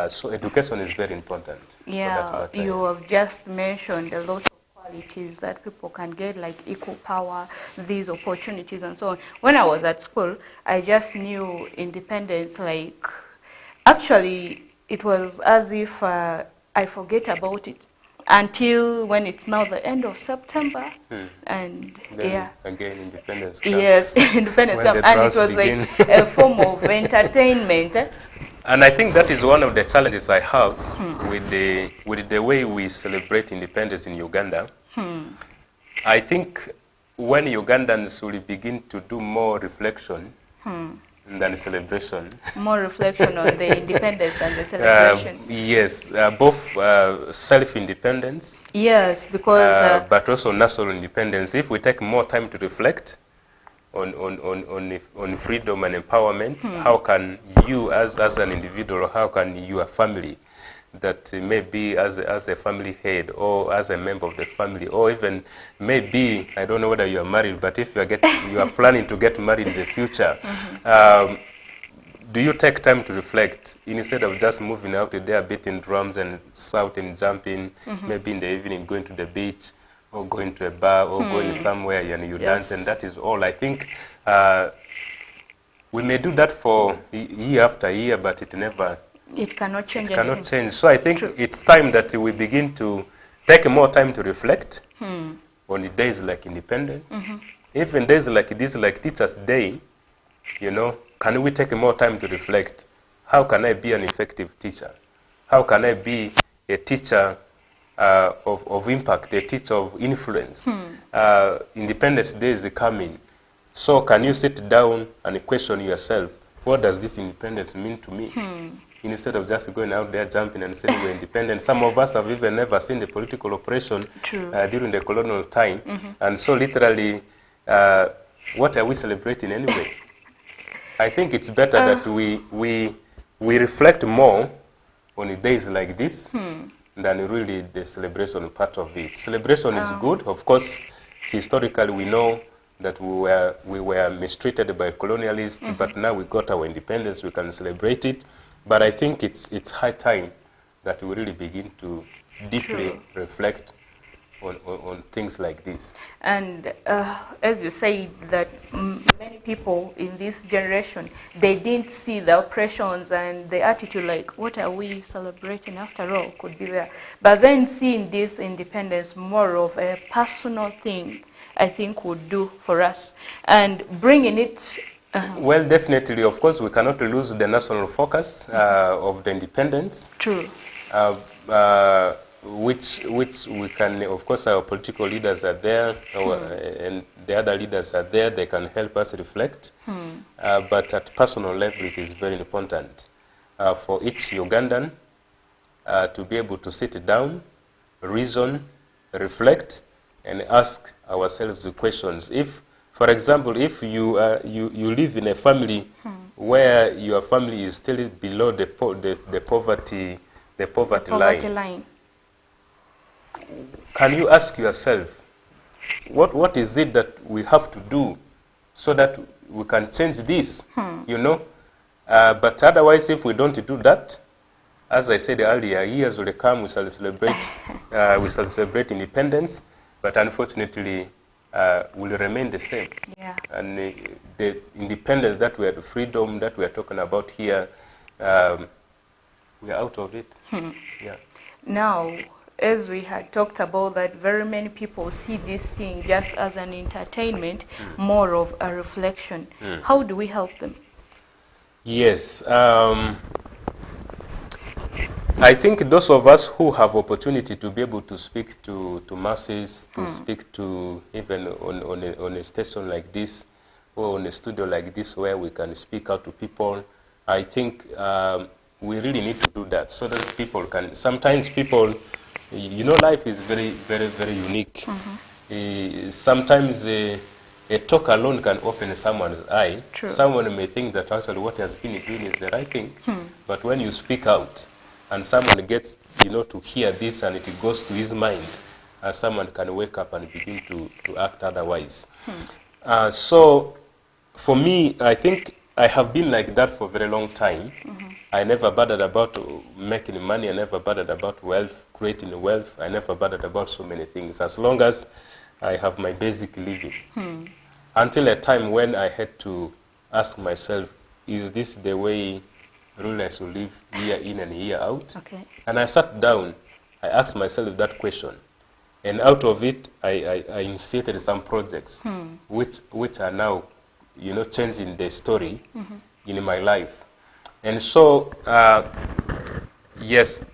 So education is very important. Yeah, you have just mentioned a lot of qualities that people can get, like equal power, these opportunities and so on. When I was at school, I just knew independence, like, actually, it was as if I forget about it until when it's now the end of September, and then again independence comes. Yes, independence comes, and it was like a form of entertainment. And I think that is one of the challenges I have with the way we celebrate independence in Uganda. I think when Ugandans will begin to do more reflection than celebration. More reflection on the independence than the celebration. Yes, both self-independence. Yes, because but also national independence. If we take more time to reflect on freedom and empowerment, how can you as an individual, how can your family, that maybe as a family head or as a member of the family, or even maybe, I don't know whether you are married, but if you are planning to get married in the future, do you take time to reflect instead of just moving out there beating drums and shouting, jumping, maybe in the evening going to the beach or going to a bar or going somewhere and you dance, and that is all. I think we may do that for year after year, but it cannot change. It cannot change. So I think it's time that we begin to take more time to reflect on the days like independence. Even days like this, like Teachers' Day, can we take more time to reflect? How can I be an effective teacher? How can I be a teacher of impact, a teacher of influence? Independence Day is coming. So can you sit down and question yourself, what does this independence mean to me? Instead of just going out there jumping and saying we're independent. Some of us have even never seen the political operation during the colonial time. And so literally, what are we celebrating anyway? I think it's better that we reflect more on the days like this than really the celebration part of it. Celebration is good. Of course, historically we know that we were mistreated by colonialists, but now we got our independence, we can celebrate it. But I think it's high time that we really begin to deeply reflect on things like this. And as you say, that many people in this generation, they didn't see the oppressions and the attitude like, what are we celebrating after all, could be there. But then seeing this independence more of a personal thing, I think would do for us. And bringing it... Well, definitely, of course, we cannot lose the national focus of the independence. True. Which we can, of course, our political leaders are there, and the other leaders are there, they can help us reflect. But at personal level, it is very important for each Ugandan to be able to sit down, reason, reflect, and ask ourselves the questions. If, for example, if you live in a family where your family is still below the poverty line, can you ask yourself, what is it that we have to do so that we can change this? But otherwise, if we don't do that, as I said earlier, years will come, we shall celebrate independence, but unfortunately, will remain the same. Yeah. And the independence that we are, the freedom that we are talking about here, we are out of it. Yeah. Now, as we had talked about that, very many people see this thing just as an entertainment, more of a reflection. How do we help them? Yes. I think those of us who have opportunity to be able to speak to masses, to speak to even on a station like this, or in a studio like this where we can speak out to people. I think we really need to do that so that people can, sometimes people, you know, life is very, very, very unique. Sometimes a talk alone can open someone's eye. True. Someone may think that actually what he has been doing is the right thing, but when you speak out and someone gets, you know, to hear this and it goes to his mind, someone can wake up and begin to act otherwise. So for me, I think I have been like that for a very long time. I never bothered about making money. I never bothered about wealth, creating wealth. I never bothered about so many things, as long as I have my basic living. Until a time when I had to ask myself, is this the way rulers will live year in and year out? Okay. And I sat down, I asked myself that question. And out of it, I initiated some projects which are now, you know, changing the story in my life. And so, yes,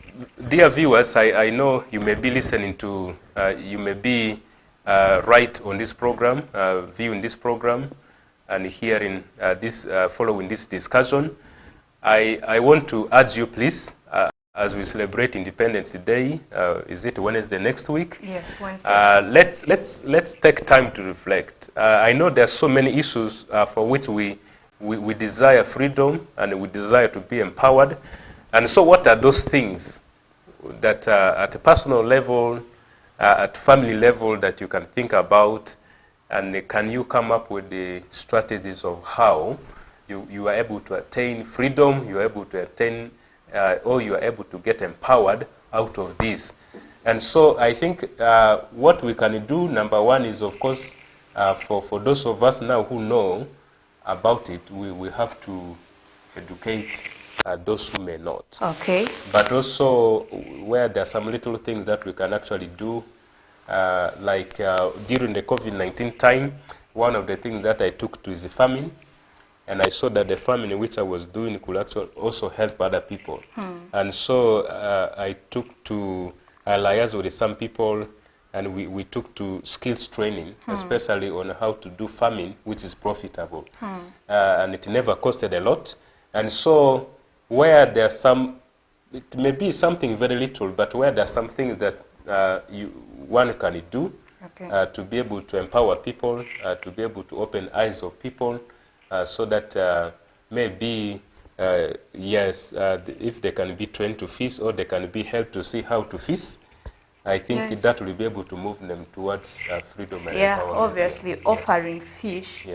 dear viewers, I know you may be listening to, you may be right on this program, viewing this program, and hearing this, following this discussion. I want to urge you, please, as we celebrate Independence Day, is it Wednesday next week? Yes, Wednesday. Let's take time to reflect. I know there are so many issues for which we desire freedom and we desire to be empowered. And so what are those things that at a personal level, at family level, that you can think about, and can you come up with the strategies of how you are able to attain freedom, you are able to attain, or you are able to get empowered out of this? And so I think what we can do, number one, is, of course, for those of us now who know about it, we have to educate those who may not. Okay. But also where there are some little things that we can actually do, like during the COVID-19 time, one of the things that I took to is the farming. And I saw that the farming which I was doing could actually also help other people. And so I took to liaise with some people, and we took to skills training, especially on how to do farming, which is profitable. And it never costed a lot. And so where there's some, it may be something very little, but where there's some things that one can do to be able to empower people, to be able to open eyes of people, so that maybe, yes, if they can be trained to fish, or they can be helped to see how to fish, I think that will be able to move them towards freedom and empowerment. Obviously, offering fish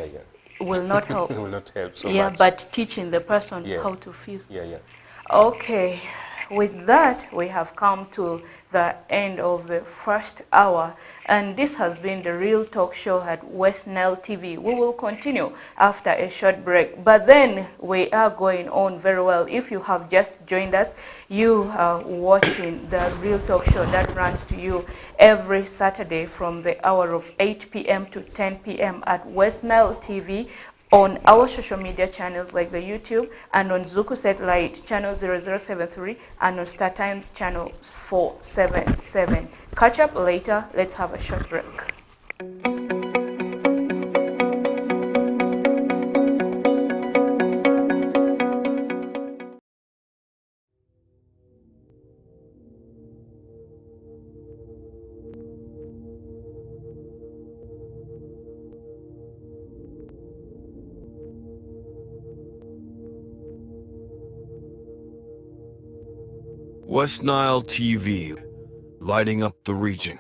will not help. It will not help so much. Yeah, but teaching the person how to fish. Okay. With that, we have come to the end of the first hour, and this has been the Real Talk Show at West Nile TV. We will continue after a short break, but then we are going on very well. If you have just joined us, you are watching the Real Talk Show that runs to you every Saturday from the hour of 8 p.m. to 10 p.m. at West Nile TV, on our social media channels like the YouTube, and on Zuku Satellite channel 0073, and on Star Times channel 477. Catch up later. Let's have a short break. West Nile TV, lighting up the region.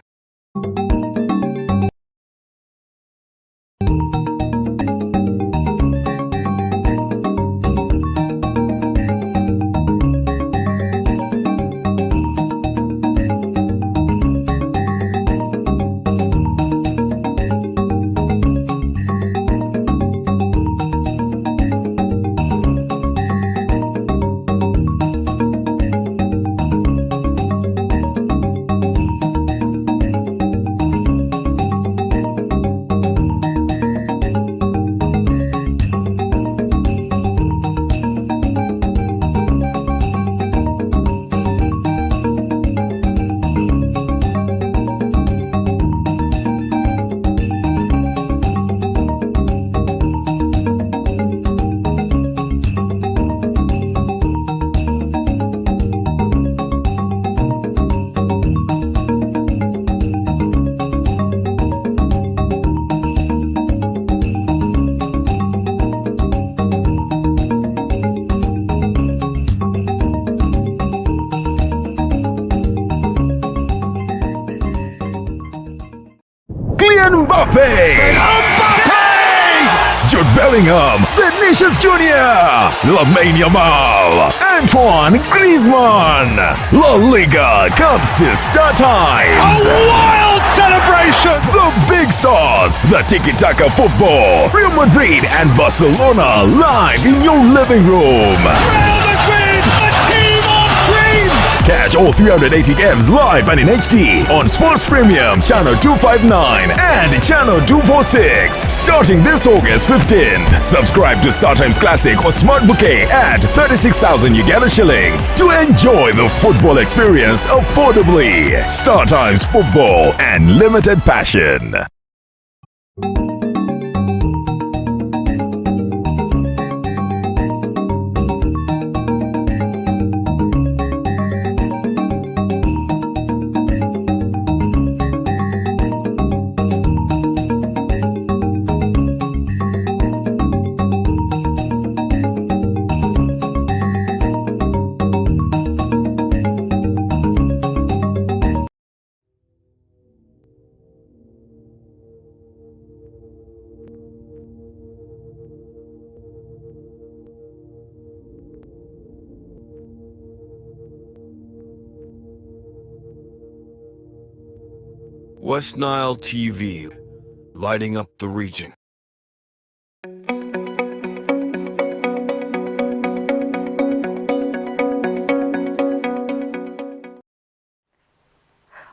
Kylian Mbappe! Jude Bellingham, Vinicius Jr., Lamine Yamal, Antoine Griezmann. La Liga comes to Star Times. A wild celebration! The big stars, the tiki-taka football, Real Madrid and Barcelona live in your living room. Real Madrid, a team of dreams! Catch all 380 games live and in HD on Sports Premium Channel 259 and Channel 246 starting this August 15th. Subscribe to StarTimes Classic or Smart Bouquet at 36,000 Uganda shillings to enjoy the football experience affordably. StarTimes Football and limited passion. West Nile TV, lighting up the region.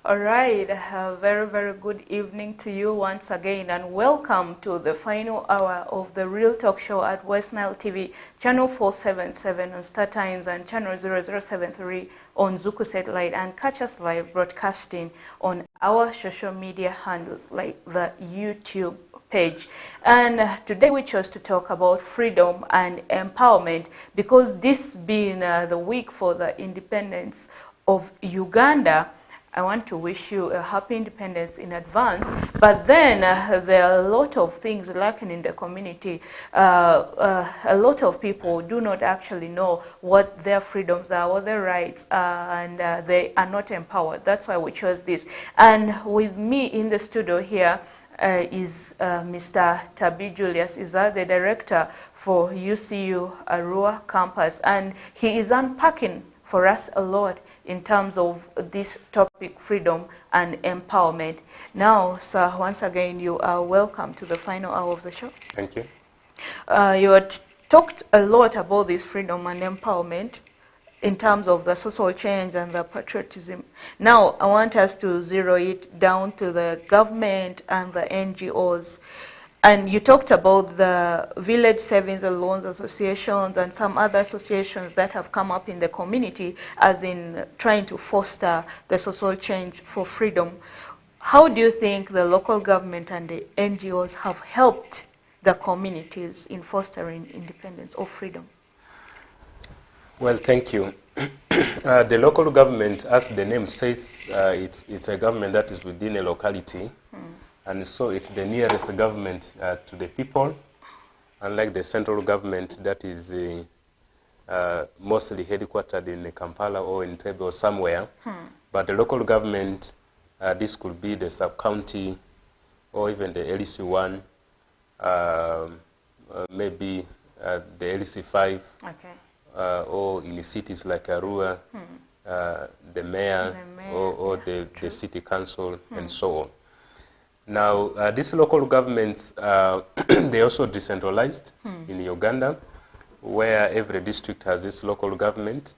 All right, a very, very good evening to you once again, and welcome to the final hour of the Real Talk Show at West Nile TV, channel 477 on Star Times and channel 0073 on Zuku Satellite, and catch us live broadcasting on our social media handles like the YouTube page. And today we chose to talk about freedom and empowerment because this being the week for the independence of Uganda. I want to wish you a happy independence in advance, but then there are a lot of things lacking in the community. A lot of people do not actually know what their freedoms are, what their rights are, and they are not empowered. That's why we chose this. And with me in the studio here is Mr. Tabi Julius Iza, the director for UCU Arua campus, and he is unpacking for us a lot in terms of this topic, freedom and empowerment. Now, sir, once again, you are welcome to the final hour of the show. Thank you. You had talked a lot about this freedom and empowerment in terms of the social change and the patriotism. Now, I want us to zero it down to the government and the NGOs. And you talked about the village savings and loans associations and some other associations that have come up in the community as in trying to foster the social change for freedom. How do you think the local government and the NGOs have helped the communities in fostering independence or freedom? Well, thank you. The local government, as the name says, it's a government that is within a locality. And so it's the nearest government to the people, unlike the central government that is mostly headquartered in Kampala or in Entebbe or somewhere. But the local government, this could be the sub-county or even the LC1, maybe the LC5, okay. Or in the cities like Arua, the mayor, or the city council, and so on. Now, these local governments, they also decentralized in Uganda, where every district has its local government,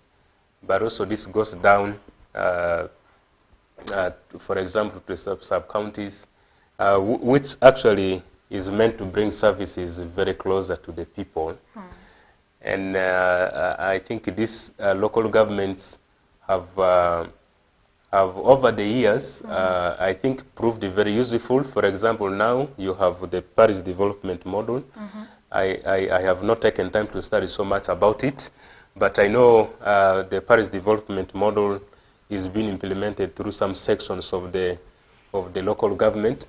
but also this goes down, for example, to sub-counties, which actually is meant to bring services very closer to the people. And I think these local governments have over the years, I think, proved very useful. For example, now you have the Paris Development Model. I have not taken time to study so much about it, but I know the Paris Development Model is being implemented through some sections of the local government.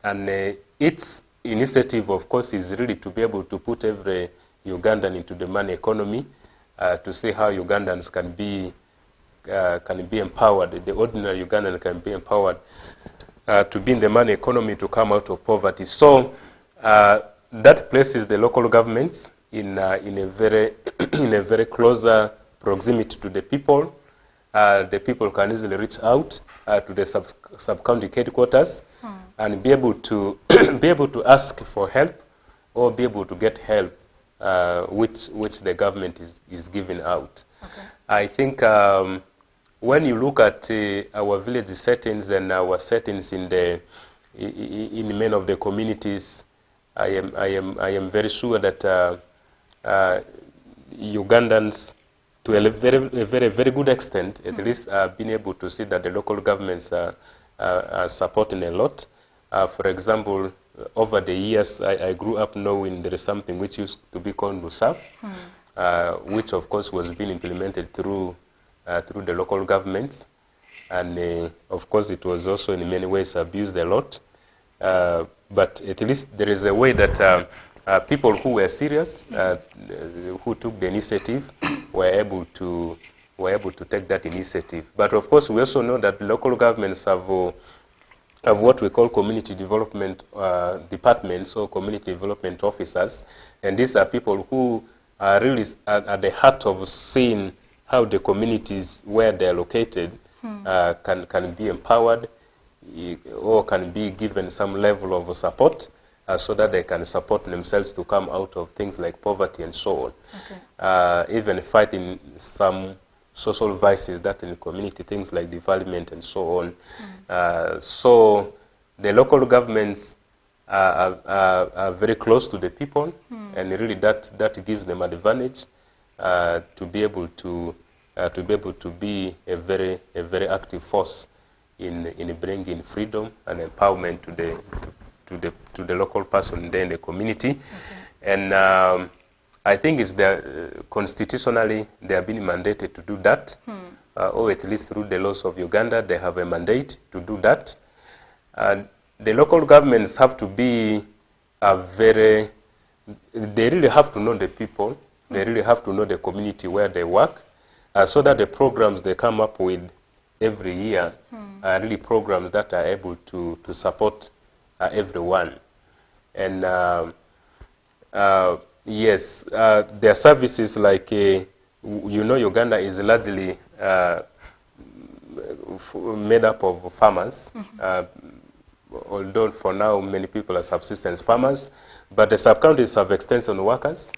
And its initiative, of course, is really to be able to put every Ugandan into the money economy, to see how Ugandans can be empowered, the ordinary Ugandan can be empowered to be in the money economy to come out of poverty. So that places the local governments in a very in a very closer proximity to the people. The people can easily reach out to the sub-county headquarters and be able to be able to ask for help or be able to get help which the government is giving out. Okay. I think when you look at our village settings and our settings in many of the communities, I am very sure that Ugandans, to a very good extent, at least, have been able to see that the local governments are supporting a lot. For example, over the years, I grew up knowing there is something which used to be called NUSAF, which of course was being implemented through the local governments, and of course it was also in many ways abused a lot. But at least there is a way that people who were serious, who took the initiative, were able to take that initiative. But of course, we also know that local governments have what we call community development departments or community development officers, and these are people who are really at the heart of seeing how the communities where they are located can be empowered or can be given some level of support so that they can support themselves to come out of things like poverty and so on. Okay. Even fighting some social vices that in the community, things like development and so on. So the local governments are very close to the people, and really that gives them an advantage to be able to be a very active force in bringing freedom and empowerment to the local person there in the community. Okay. And I think it's constitutionally they have been mandated to do that, or at least through the laws of Uganda they have a mandate to do that. The local governments have to be they really have to know the people, they really have to know the community where they work, so that the programs they come up with every year are really programs that are able to support everyone. And yes, their services like, Uganda is largely made up of farmers, although for now many people are subsistence farmers, but the sub-counties have extension workers,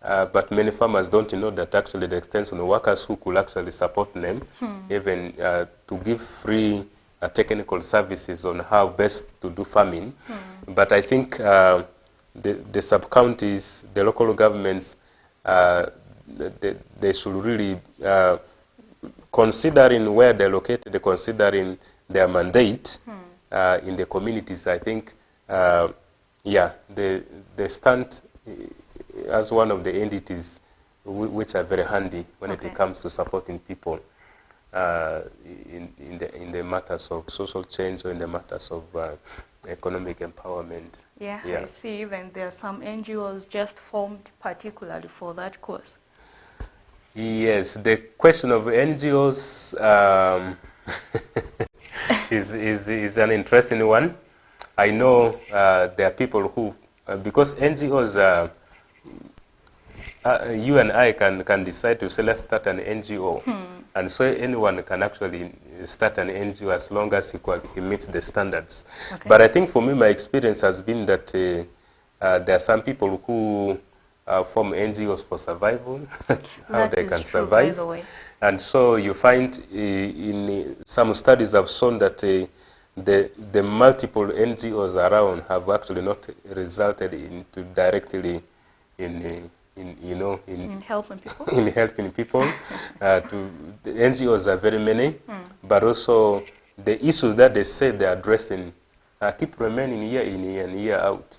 but many farmers don't know that actually the extension workers who could actually support them, even to give free technical services on how best to do farming. But I think the sub-counties, the local governments, they should really, considering where they're located, considering their mandate in the communities, I think, they stand as one of the entities which are very handy when it comes to supporting people in the matters of social change or in the matters of economic empowerment. Yeah, I see even there are some NGOs just formed particularly for that cause. Yes, the question of NGOs is an interesting one. I know there are people who, because NGOs, you and I can decide to say, let's start an NGO. And so anyone can actually start an NGO as long as he meets the standards. Okay. But I think for me, my experience has been that there are some people who form NGOs for survival, how they can survive. By the way. And so you find in some studies have shown that the multiple NGOs around have actually not resulted into directly in helping people. In helping people. The NGOs are very many, but also the issues that they say they're addressing keep remaining year in and year out.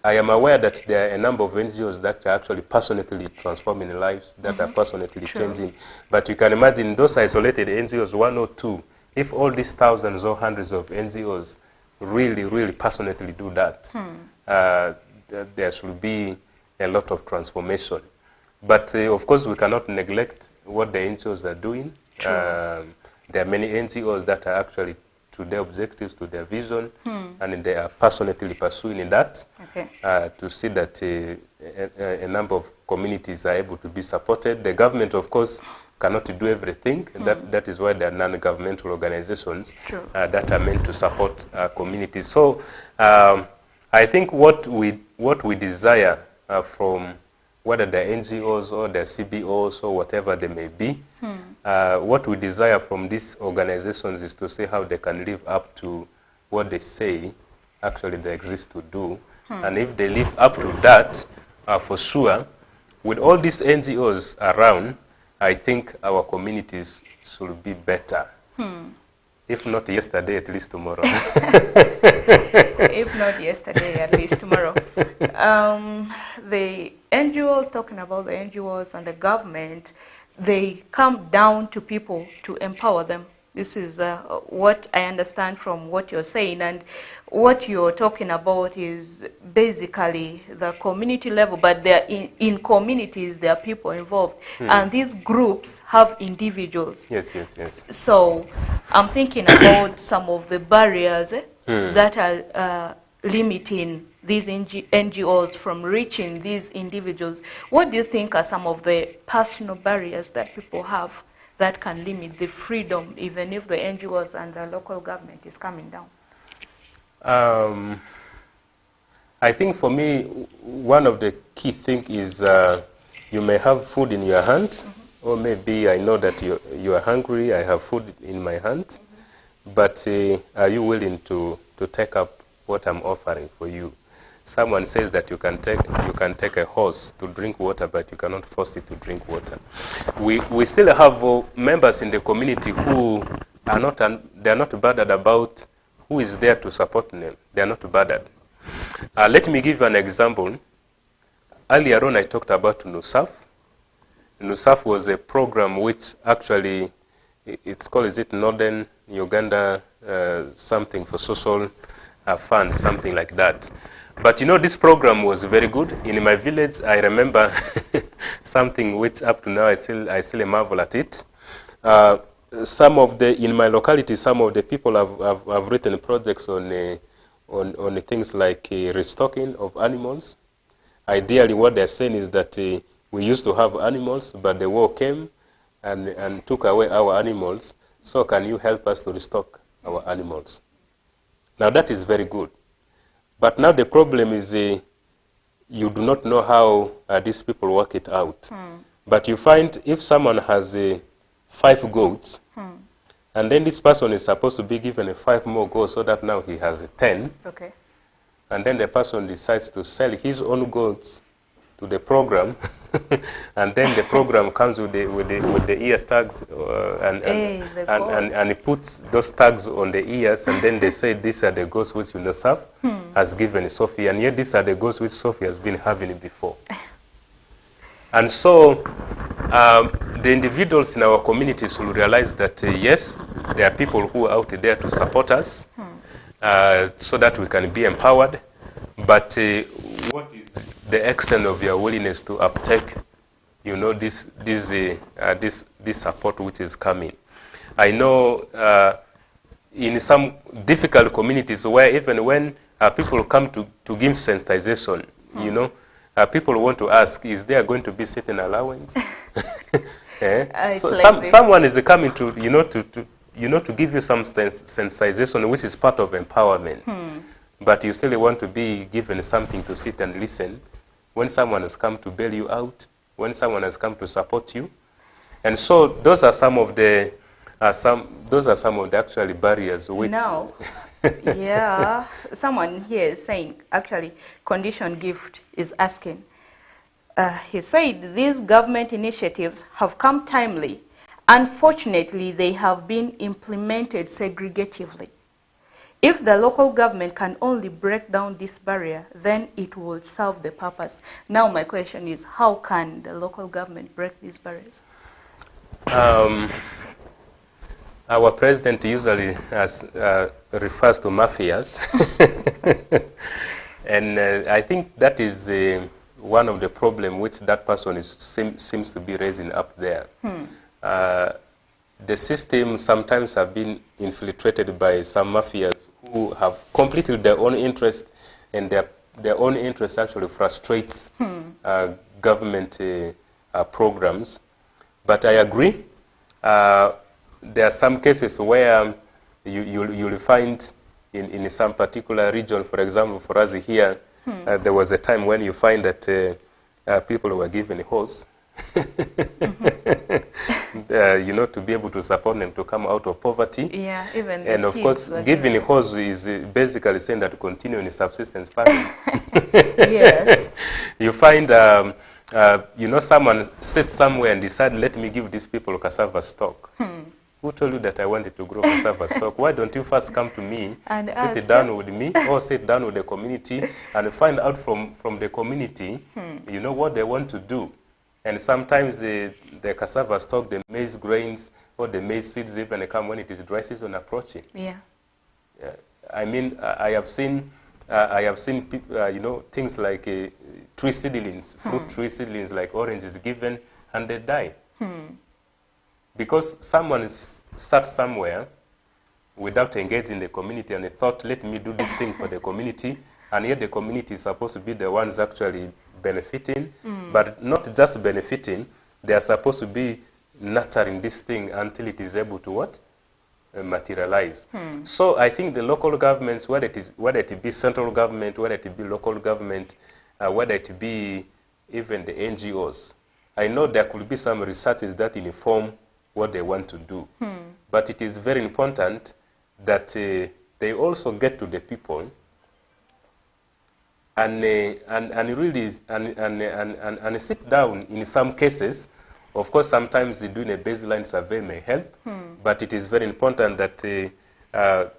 I am aware that there are a number of NGOs that are actually passionately transforming lives, that are passionately changing. But you can imagine those isolated NGOs, one or two, if all these thousands or hundreds of NGOs really passionately do that, there should be a lot of transformation. But of course, we cannot neglect what the NGOs are doing. There are many NGOs that are actually to their objectives, to their vision, and they are passionately pursuing that to see that a number of communities are able to be supported. The government, of course, cannot do everything. That is why there are non-governmental organizations that are meant to support communities. So I think what we desire from whether they're NGOs or they're CBOs or whatever they may be, what we desire from these organizations is to see how they can live up to what they say actually they exist to do. And if they live up to that, for sure, with all these NGOs around, I think our communities should be better. If not yesterday, at least tomorrow. If not yesterday, at least tomorrow. The NGOs, talking about the NGOs and the government, they come down to people to empower them. This is what I understand from what you're saying, and what you're talking about is basically the community level, but they're in communities, there are people involved, and these groups have individuals. Yes. So I'm thinking about some of the barriers that are limiting these NGOs from reaching these individuals. What do you think are some of the personal barriers that people have that can limit the freedom, even if the NGOs and the local government is coming down? I think for me, one of the key things is you may have food in your hand, or maybe I know that you are hungry, I have food in my hand, but are you willing to take up what I'm offering for you? Someone says that you can take a horse to drink water, but you cannot force it to drink water. We still have members in the community who are not bothered about who is there to support them. They are not bothered. Let me give you an example. Earlier on, I talked about NUSAF. NUSAF was a program which actually, it's called, is it Northern Uganda something for social fund, something like that. But you know, this program was very good. In my village, I remember something which up to now I still marvel at it. In my locality, some of the people have written projects on things like restocking of animals. Ideally, what they're saying is that we used to have animals, but the war came and took away our animals. So can you help us to restock our animals? Now that is very good. But now the problem is you do not know how these people work it out. But you find if someone has 5 goats, and then this person is supposed to be given 5 more goats so that now he has 10. Okay. And then the person decides to sell his own goats to the program, and then the program comes with the ear tags, and he puts those tags on the ears, and then they say these are the goats which UNICEF has given Sophie, and yet these are the goats which Sophie has been having before. And so the individuals in our communities will realize that yes, there are people who are out there to support us, so that we can be empowered. But what is the extent of your willingness to uptake, you know, this support which is coming? I know in some difficult communities where even when people come to give sensitization, you know, people want to ask, is there going to be certain allowance? So someone is coming to to give you some sensitization, which is part of empowerment. But you still want to be given something to sit and listen when someone has come to bail you out, when someone has come to support you. And so those are some of the actually barriers which now yeah, someone here is saying, actually, Condition Gift is asking, he said these government initiatives have come timely. Unfortunately, they have been implemented segregatively. If the local government can only break down this barrier, then it will serve the purpose. Now my question is, how can the local government break these barriers? Our president usually refers to mafias. And I think that is one of the problems which that person seems to be raising up there. the system sometimes have been infiltrated by some mafias who have completely their own interest, and their own interest actually frustrates government programs. But I agree. There are some cases where you'll find in some particular region, for example, for us here, there was a time when you find that people were given a hose, you know, to be able to support them to come out of poverty. Yeah, even the and of seeds course, were giving a given. hose is basically saying that to continue in a subsistence farming. Yes. You find, you know, someone sits somewhere and decide, let me give these people cassava stock. Who told you that I wanted to grow cassava stock? Why don't you first come to me, And sit ask, down with me, or sit down with the community and find out from the community, you know, what they want to do. And sometimes the cassava stock, the maize grains, or the maize seeds even come when it is dry season approaching. Yeah. I mean, I have seen, you know, things like tree seedlings, fruit tree seedlings like oranges given, and they die. Because someone sat somewhere without engaging the community and they thought, let me do this thing for the community, and yet the community is supposed to be the ones actually benefiting, but not just benefiting, they are supposed to be nurturing this thing until it is able to what? Materialize. So I think the local governments, whether it be central government, whether it be local government, whether it be even the NGOs, I know there could be some researches that inform what they want to do. But it is very important that they also get to the people and really and sit down. In some cases, of course, sometimes doing a baseline survey may help, but it is very important that the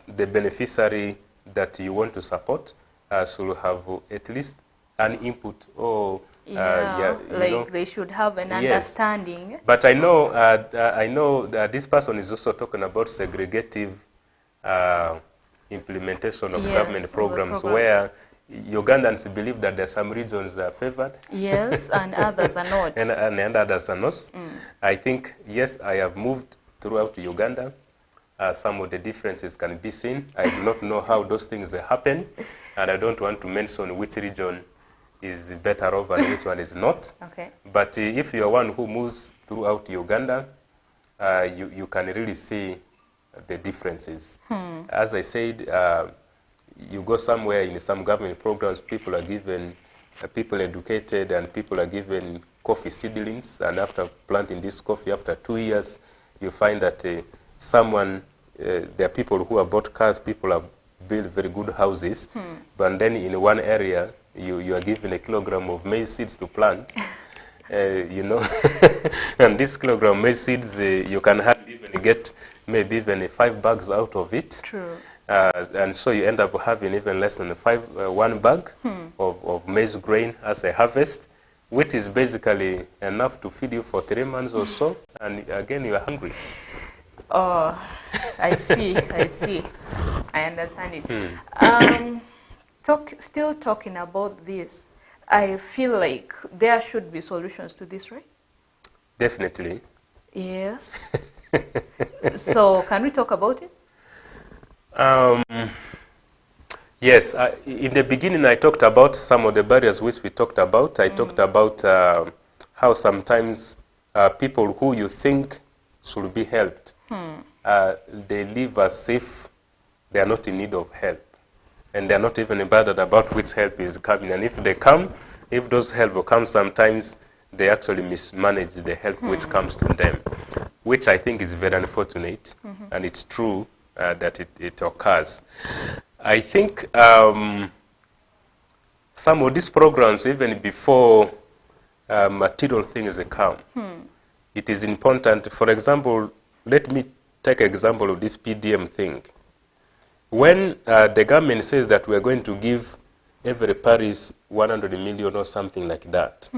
beneficiary that you want to support should have at least an input or like know, they should have an yes. understanding. But I know that this person is also talking about segregative implementation of Yes, government of the programs, programs. where Ugandans believe that there are some regions are favored. Yes, and others are not. and others are not. I think, yes, I have moved throughout Uganda. Some of the differences can be seen. I do not know how those things happen, and I don't want to mention which region is better off and which one is not. Okay. But if you are one who moves throughout Uganda, you can really see the differences. As I said, you go somewhere in some government programs, people are given, people educated, and people are given coffee seedlings, and after planting this coffee, after 2 years, you find that there are people who have bought cars, people have built very good houses, but then in one area, you are given a kilogram of maize seeds to plant, you know, and this kilogram of maize seeds, you can hardly even get maybe even 5 bags out of it. True. And so you end up having even less than 1 bag of maize grain as a harvest, which is basically enough to feed you for 3 months or so, and again you are hungry. Oh, I see. I understand it. Still talking about this, I feel like there should be solutions to this, right? Definitely. Yes. So can we talk about it? Yes, in the beginning I talked about some of the barriers which we talked about. I talked about how sometimes people who you think should be helped, they live as if they are not in need of help. And they are not even bothered about which help is coming. And if they come, if those help will come, sometimes they actually mismanage the help which comes to them, which I think is very unfortunate. And it's true that it occurs. I think some of these programs, even before material things come, it is important. For example, let me take an example of this PDM thing. When the government says that we're going to give every parish 100 million or something like that,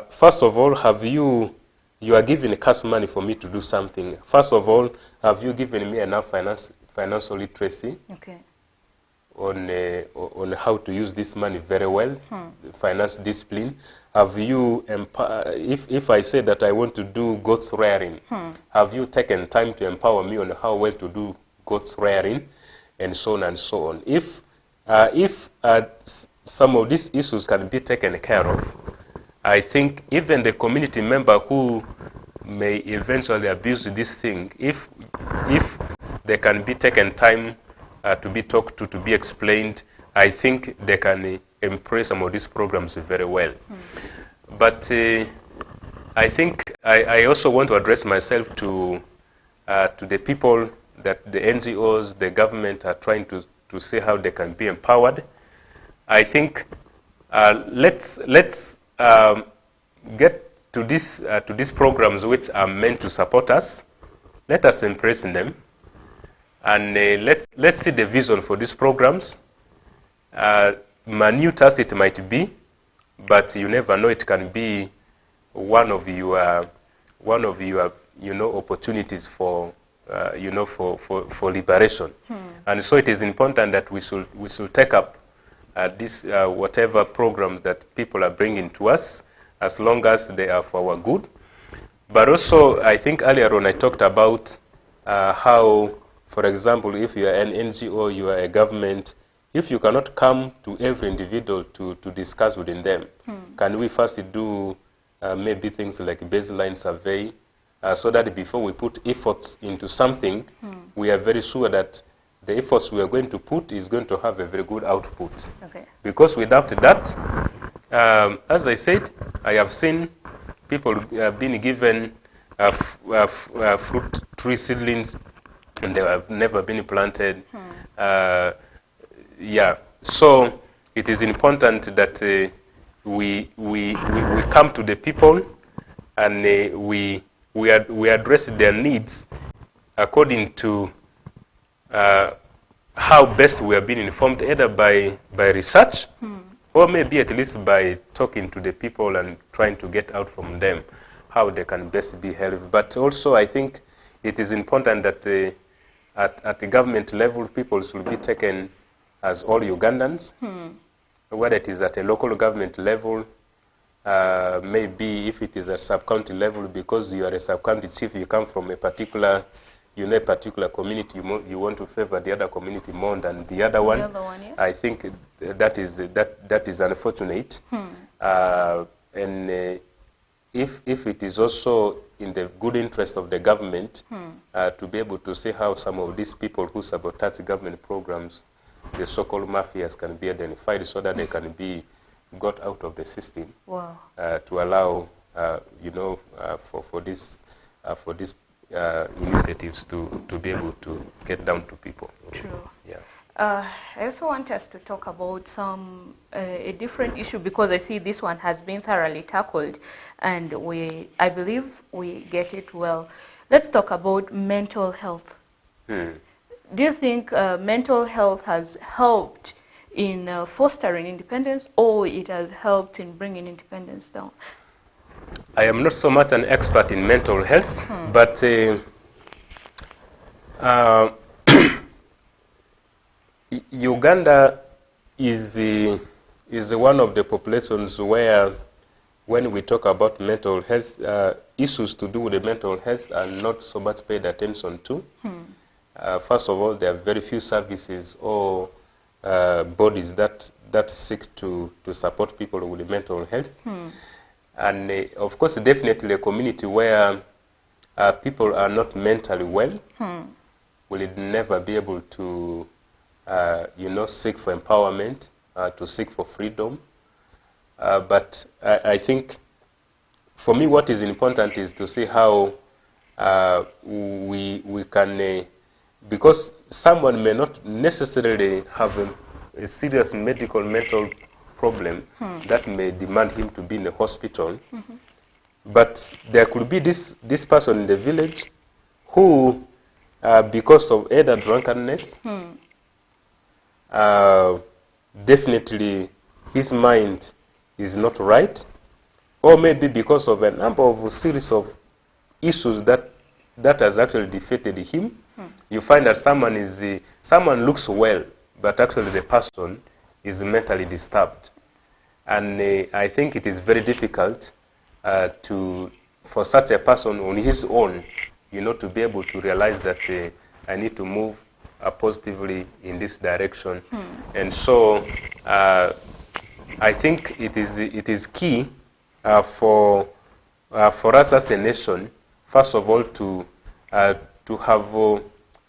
first of all, you are giving cash money for me to do something. First of all, have you given me enough financial literacy? Okay. on how to use this money very well, finance discipline? Have you, if I say that I want to do goats rearing, have you taken time to empower me on how well to do goats rearing, and so on and so on? If some of these issues can be taken care of, I think even the community member who may eventually abuse this thing, if they can be taken time to be talked to be explained, I think they can embrace some of these programs very well. But I think I also want to address myself to the people that the NGOs, the government are trying to see how they can be empowered. I think let's get to these programs which are meant to support us. Let us embrace them, and let's see the vision for these programs. Minute as it might be, but you never know, it can be one of your opportunities for for liberation. And so it is important that we should take up this whatever programs that people are bringing to us, as long as they are for our good. But also, I think earlier on I talked about how, for example, if you are an NGO, you are a government, if you cannot come to every individual to discuss within them, can we first do maybe things like baseline survey, so that before we put efforts into something, we are very sure that the efforts we are going to put is going to have a very good output. Okay. Because without that, as I said, I have seen people being given fruit tree seedlings and they have never been planted. Yeah, so it is important that we come to the people and we address their needs according to how best we are being informed, either by research or maybe at least by talking to the people and trying to get out from them how they can best be helped. But also I think it is important that at the government level, people should be taken as all Ugandans, whether it is at a local government level, maybe if it is a sub-county level, because you are a sub-county chief, you come from a particular, a particular community, you want to favor the other community more than the other one. Yeah. I think that is unfortunate. And if it is also in the good interest of the government to be able to see how some of these people who sabotage government programs, the so-called mafias, can be identified so that they can be got out of the system. Wow. To allow, for these initiatives to be able to get down to people. True. Yeah. I also want us to talk about a different issue, because I see this one has been thoroughly tackled, and I believe we get it well. Let's talk about mental health. Do you think mental health has helped in fostering independence, or it has helped in bringing independence down? I am not so much an expert in mental health, but Uganda is one of the populations where, when we talk about mental health, issues to do with the mental health are not so much paid attention to. First of all, there are very few services or bodies that seek to support people with the mental health. And of course, definitely a community where people are not mentally well will never be able to seek for empowerment, to seek for freedom. But I think, for me, what is important is to see how we can, because someone may not necessarily have a serious medical mental problem that may demand him to be in a hospital, but there could be this person in the village who, because of either drunkenness, definitely his mind is not right, or maybe because of a number of series of issues that has actually defeated him. You find that someone looks well, but actually the person is mentally disturbed. And I think it is very difficult for such a person on his own, to be able to realize that I need to move positively in this direction. And so I think it is key for us as a nation, first of all, to have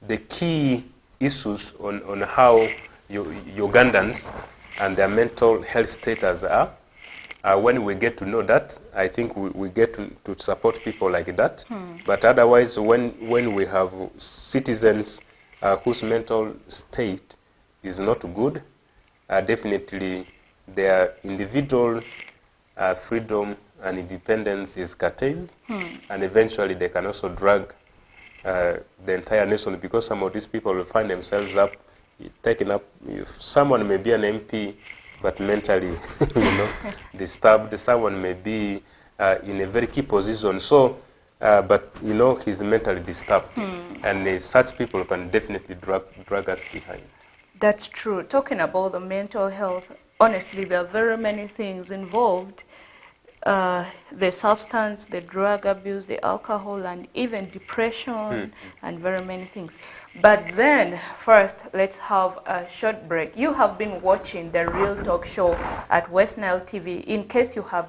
the key issues on how Ugandans and their mental health status are. When we get to know that, I think we get to support people like that. But otherwise, when we have citizens whose mental state is not good, definitely their individual freedom and independence is curtailed, and eventually they can also drag the entire nation, because some of these people will find themselves taken up. If someone may be an MP, but mentally, disturbed. Someone may be in a very key position. So, but he's mentally disturbed, and such people can definitely drag us behind. That's true. Talking about the mental health, honestly, there are very many things involved. The substance, the drug abuse, the alcohol, and even depression, and very many things. But then, first, let's have a short break. You have been watching The Real Talk Show at West Nile TV. In case you have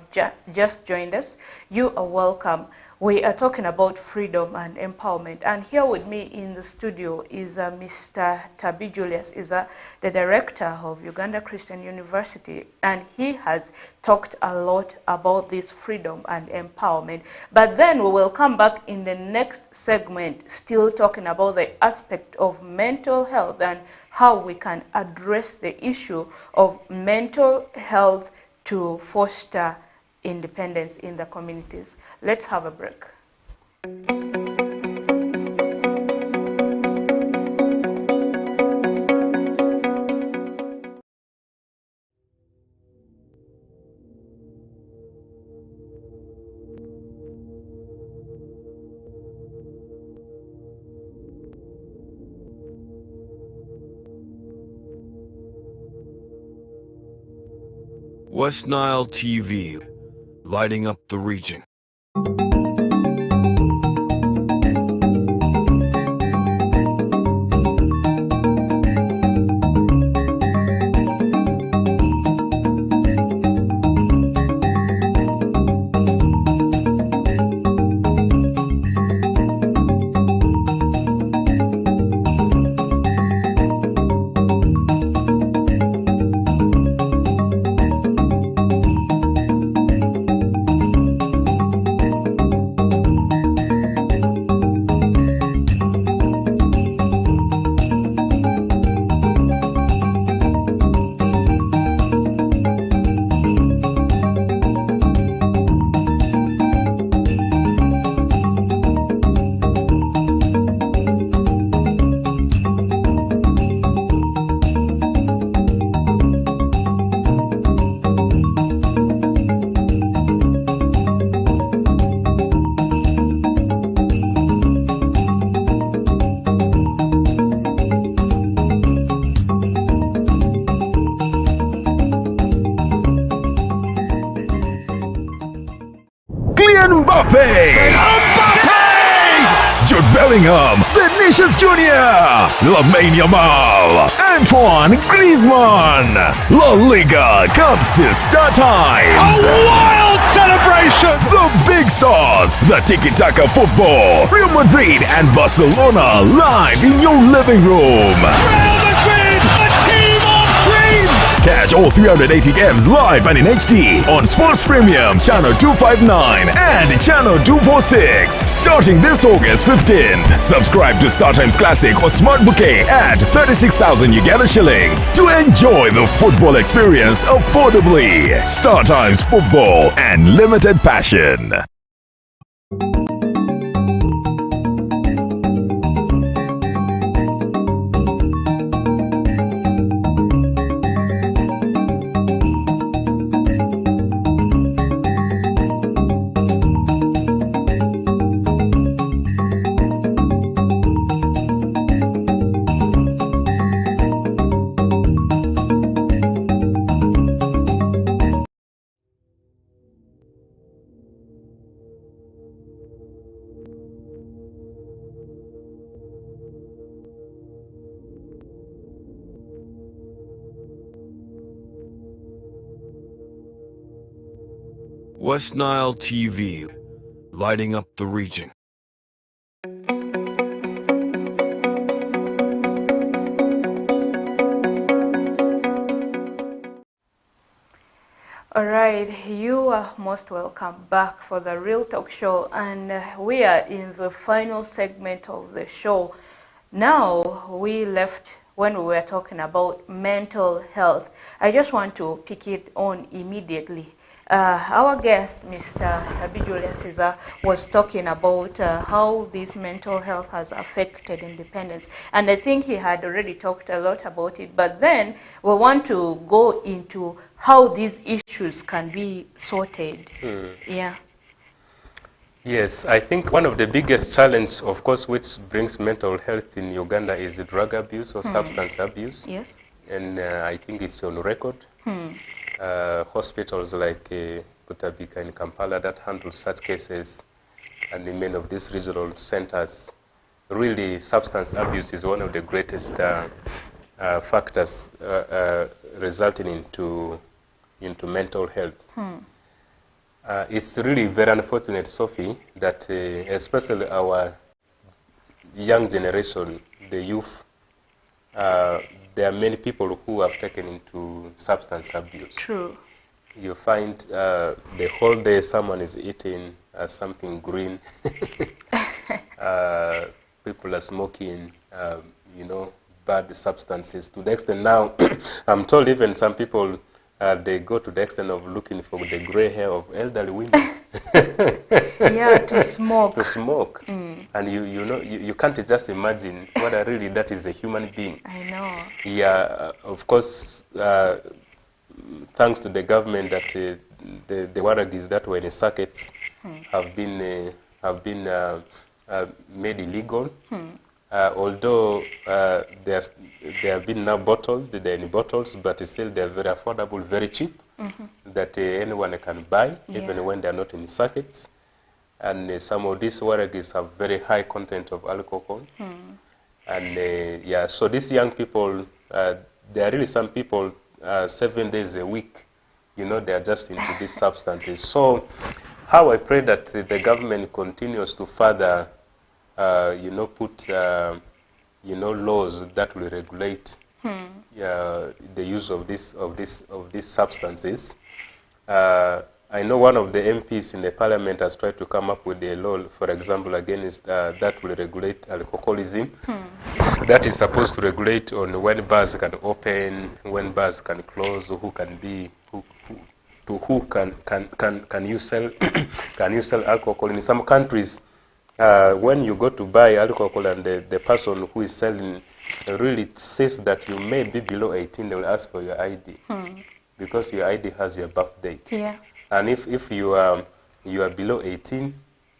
just joined us, you are welcome. We are talking about freedom and empowerment. And here with me in the studio is Mr. Tabi Julius, is the director of Uganda Christian University. And he has talked a lot about this freedom and empowerment. But then we will come back in the next segment, still talking about the aspect of mental health and how we can address the issue of mental health to foster independence in the communities. Let's have a break. West Nile TV, lighting up the region. Jude Bellingham, Vinicius Jr., Lamine Yamal, Antoine Griezmann. La Liga comes to Star Times. A wild celebration! The big stars, the tiki-taka football, Real Madrid and Barcelona live in your living room. Real Madrid, a team of dreams! Catch all 380 games live and in HD on Sports Premium Channel 259 and Channel 246 starting this August 15th. Subscribe to StarTimes Classic or Smart Bouquet at 36,000 Uganda shillings to enjoy the football experience affordably. StarTimes Football and Limited Passion. West Nile TV, lighting up the region. All right, you are most welcome back for the Real Talk Show, and we are in the final segment of the show. Now, we left when we were talking about mental health. I just want to pick it on immediately. Our guest, Mr. Tabi Julius Caesar, was talking about how this mental health has affected independence. And I think he had already talked a lot about it. But then we want to go into how these issues can be sorted. Yeah. Yes, I think one of the biggest challenges, of course, which brings mental health in Uganda is drug abuse or substance abuse. Yes. And I think it's on record. Hospitals like Butabika in Kampala that handle such cases, and in many of these regional centers, really substance abuse is one of the greatest factors resulting into mental health. It's really very unfortunate, Sophie, that especially our young generation, the youth, there are many people who have taken into substance abuse. True. You find the whole day someone is eating something green. People are smoking, bad substances. To the extent now, I'm told even some people, they go to the extent of looking for the gray hair of elderly women. Yeah, to smoke. To smoke. And you can't just imagine whether really that is a human being. I know. Yeah, of course, thanks to the government that the waragis that were in circuits have been made illegal. Although they have been now bottled, they're in bottles, but still they're very affordable, very cheap, that anyone can buy, even when they're not in circuits. And some of these waragis have very high content of alcohol. And so these young people, there are really some people 7 days a week, they are just into these substances. So how I pray that the government continues to further put laws that will regulate the use of these substances. I know one of the MPs in the parliament has tried to come up with a law, for example, against that will regulate alcoholism. That is supposed to regulate on when bars can open, when bars can close, who can you sell can you sell alcohol. In some countries, when you go to buy alcohol and the person who is selling really says that you may be below 18, they will ask for your ID because your ID has your birth date. Yeah. And if you are below 18,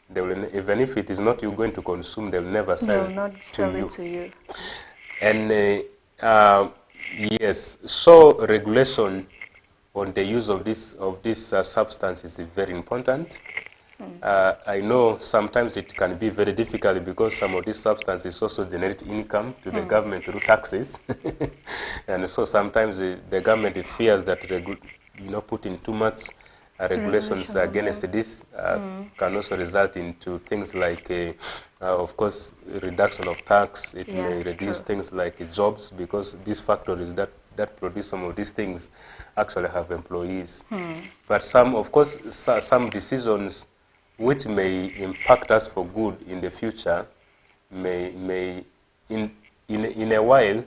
they will, even if it is not you going to consume, they will never sell, it to you. And yes, so regulation on the use of this substance is very important. I know sometimes it can be very difficult because some of these substances also generate income to the government through taxes. And so sometimes the government fears that putting too much regulations against this can also result into things like, of course, reduction of tax. It may reduce things like jobs, because these factories that produce some of these things actually have employees. But some decisions which may impact us for good in the future may in a while,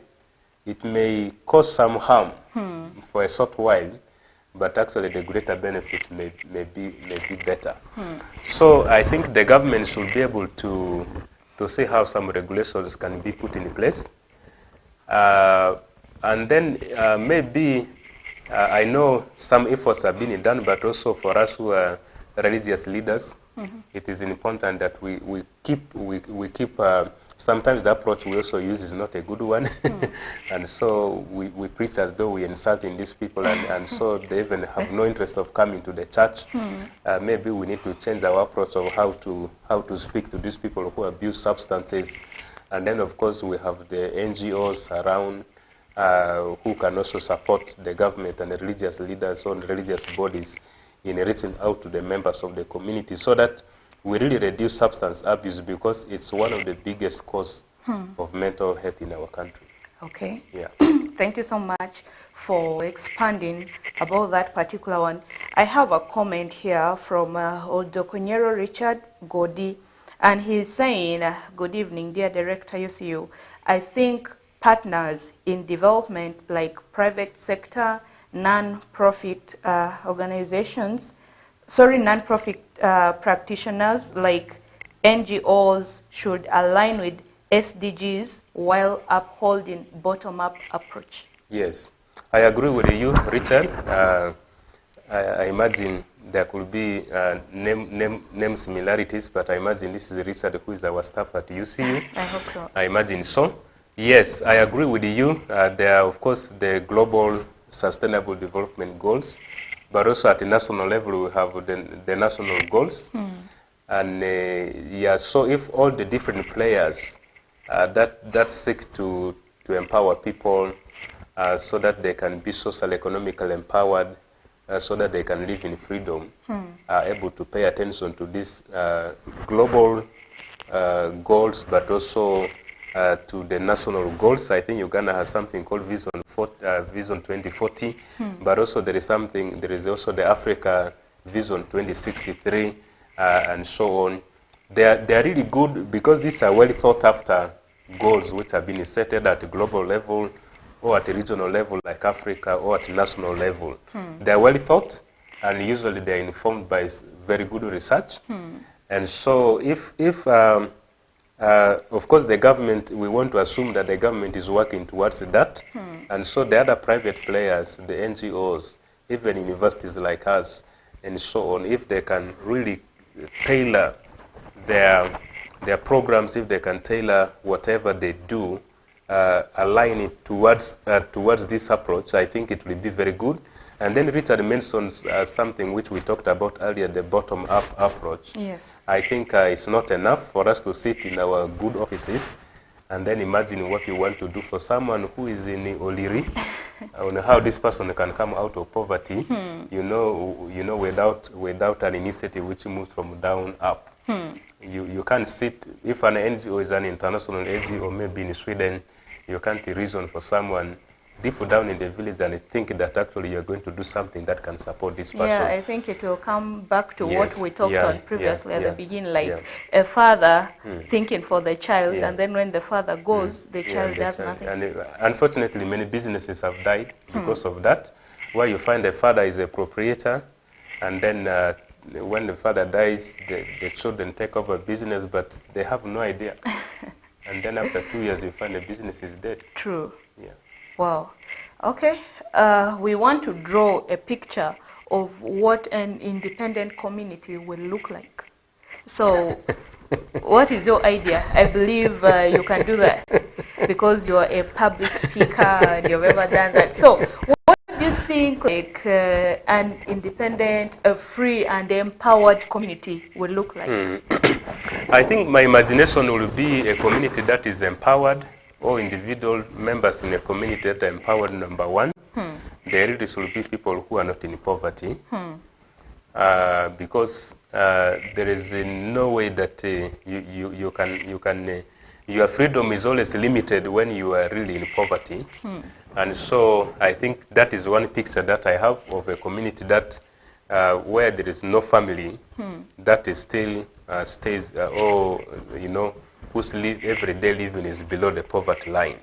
it may cause some harm for a short while, but actually the greater benefit may be better. So I think the government should be able to see how some regulations can be put in place. And then maybe, I know some efforts have been done, but also for us who are religious leaders, it is important that we keep sometimes the approach we also use is not a good one. And so we preach as though we're insulting these people, and so they even have no interest of coming to the church. Maybe we need to change our approach of how to speak to these people who abuse substances. And then, of course, we have the NGOs around who can also support the government and the religious leaders or religious bodies in reaching out to the members of the community so that we really reduce substance abuse, because it's one of the biggest cause of mental health in our country. Okay. Yeah. Thank you so much for expanding about that particular one. I have a comment here from Odokonyero Richard Godi, and he's saying, good evening, dear Director UCU. I think partners in development like private sector, non-profit organizations, non-profit practitioners like NGOs should align with SDGs while upholding bottom-up approach. Yes, I agree with you, Richard. I imagine there could be name similarities, but I imagine this is Richard, who is our staff at UCU. I hope so. I imagine so. Yes, I agree with you. There are, of course, the global sustainable development goals, but also at the national level we have the national goals. And yeah, so if all the different players that seek to empower people so that they can be social, economically empowered, so that they can live in freedom, are able to pay attention to these global goals, but also to the national goals. I think Uganda has something called Vision 2040, but also there is also the Africa Vision 2063, and so on. They are really good because these are well thought after goals which have been set at the global level or at the regional level like Africa or at the national level. They are well thought, and usually they are informed by very good research. And so if of course the government, we want to assume that the government is working towards that, and so the other private players, the NGOs, even universities like us, and so on, if they can really tailor their programs, if they can tailor whatever they do, align it towards this approach, I think it will be very good. And then Richard mentions something which we talked about earlier, the bottom-up approach. Yes. I think it's not enough for us to sit in our good offices and then imagine what you want to do for someone who is in Oliri, on how this person can come out of poverty, you know, without an initiative which moves from down up. You can't sit, if an NGO is an international NGO, maybe in Sweden, you can't reason for someone deep down in the village and think that actually you're going to do something that can support this person. Yeah, I think it will come back to what we talked on previously at the beginning, like a father thinking for the child, and then when the father goes, the child does nothing. And unfortunately, many businesses have died because of that, where you find the father is a proprietor, and then when the father dies, the children take over business, but they have no idea. And then after 2 years, you find the business is dead. True. Yeah. Wow. Okay. We want to draw a picture of what an independent community will look like. So what is your idea? I believe you can do that because you're a public speaker and you've ever done that. So what do you think like an independent, free and empowered community will look like? I think my imagination will be a community that is empowered, or individual members in a community that are empowered, number one. There really should be people who are not in poverty, because there is no way that your freedom is always limited when you are really in poverty. And so I think that is one picture that I have of a community that where there is no family that is still stays, or whose everyday living is below the poverty line.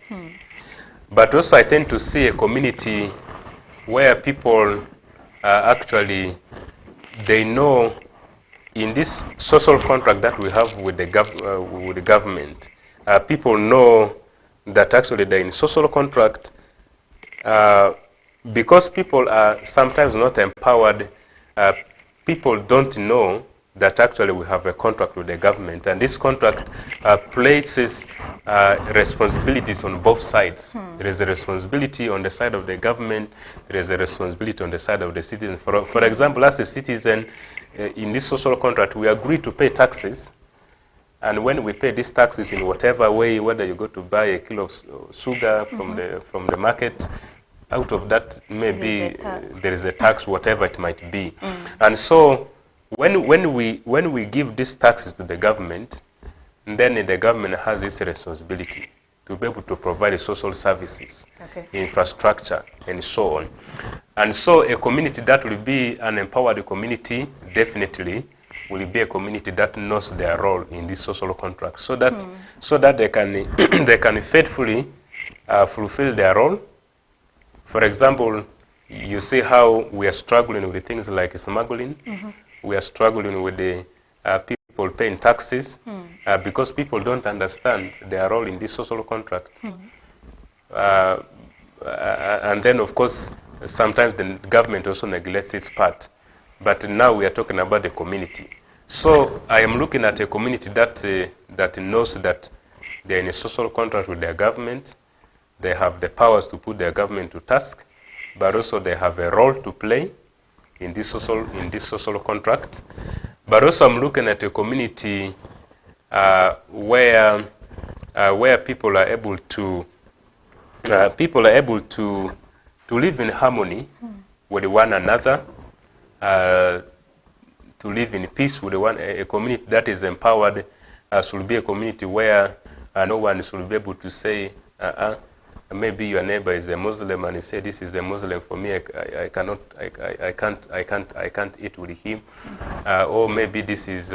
But also I tend to see a community where people actually, they know in this social contract that we have with the government, people know that actually they're in social contract because people are sometimes not empowered. People don't know that actually we have a contract with the government, and this contract places responsibilities on both sides. There is a responsibility on the side of the government, there is a responsibility on the side of the citizen. For example, as a citizen, in this social contract, we agree to pay taxes, and when we pay these taxes in whatever way, whether you go to buy a kilo of sugar from the market, out of that maybe there is a tax, whatever it might be. And so when we give these taxes to the government, then the government has its responsibility to be able to provide social services, infrastructure, and so on. And so a community that will be an empowered community definitely will be a community that knows their role in this social contract, so that they can they can faithfully fulfill their role. For example, you see how we are struggling with things like smuggling. We are struggling with the people paying taxes because people don't understand their role in this social contract. And then, of course, sometimes the government also neglects its part. But now we are talking about the community. So I am looking at a community that knows that they're in a social contract with their government. They have the powers to put their government to task, but also they have a role to play in this social contract. But also I'm looking at a community where people are able to live in harmony with one another, to live in peace with a community that is empowered. Should be a community where no one should be able to say, maybe your neighbor is a Muslim and he said, this is a Muslim for me, I can't eat with him, or maybe this is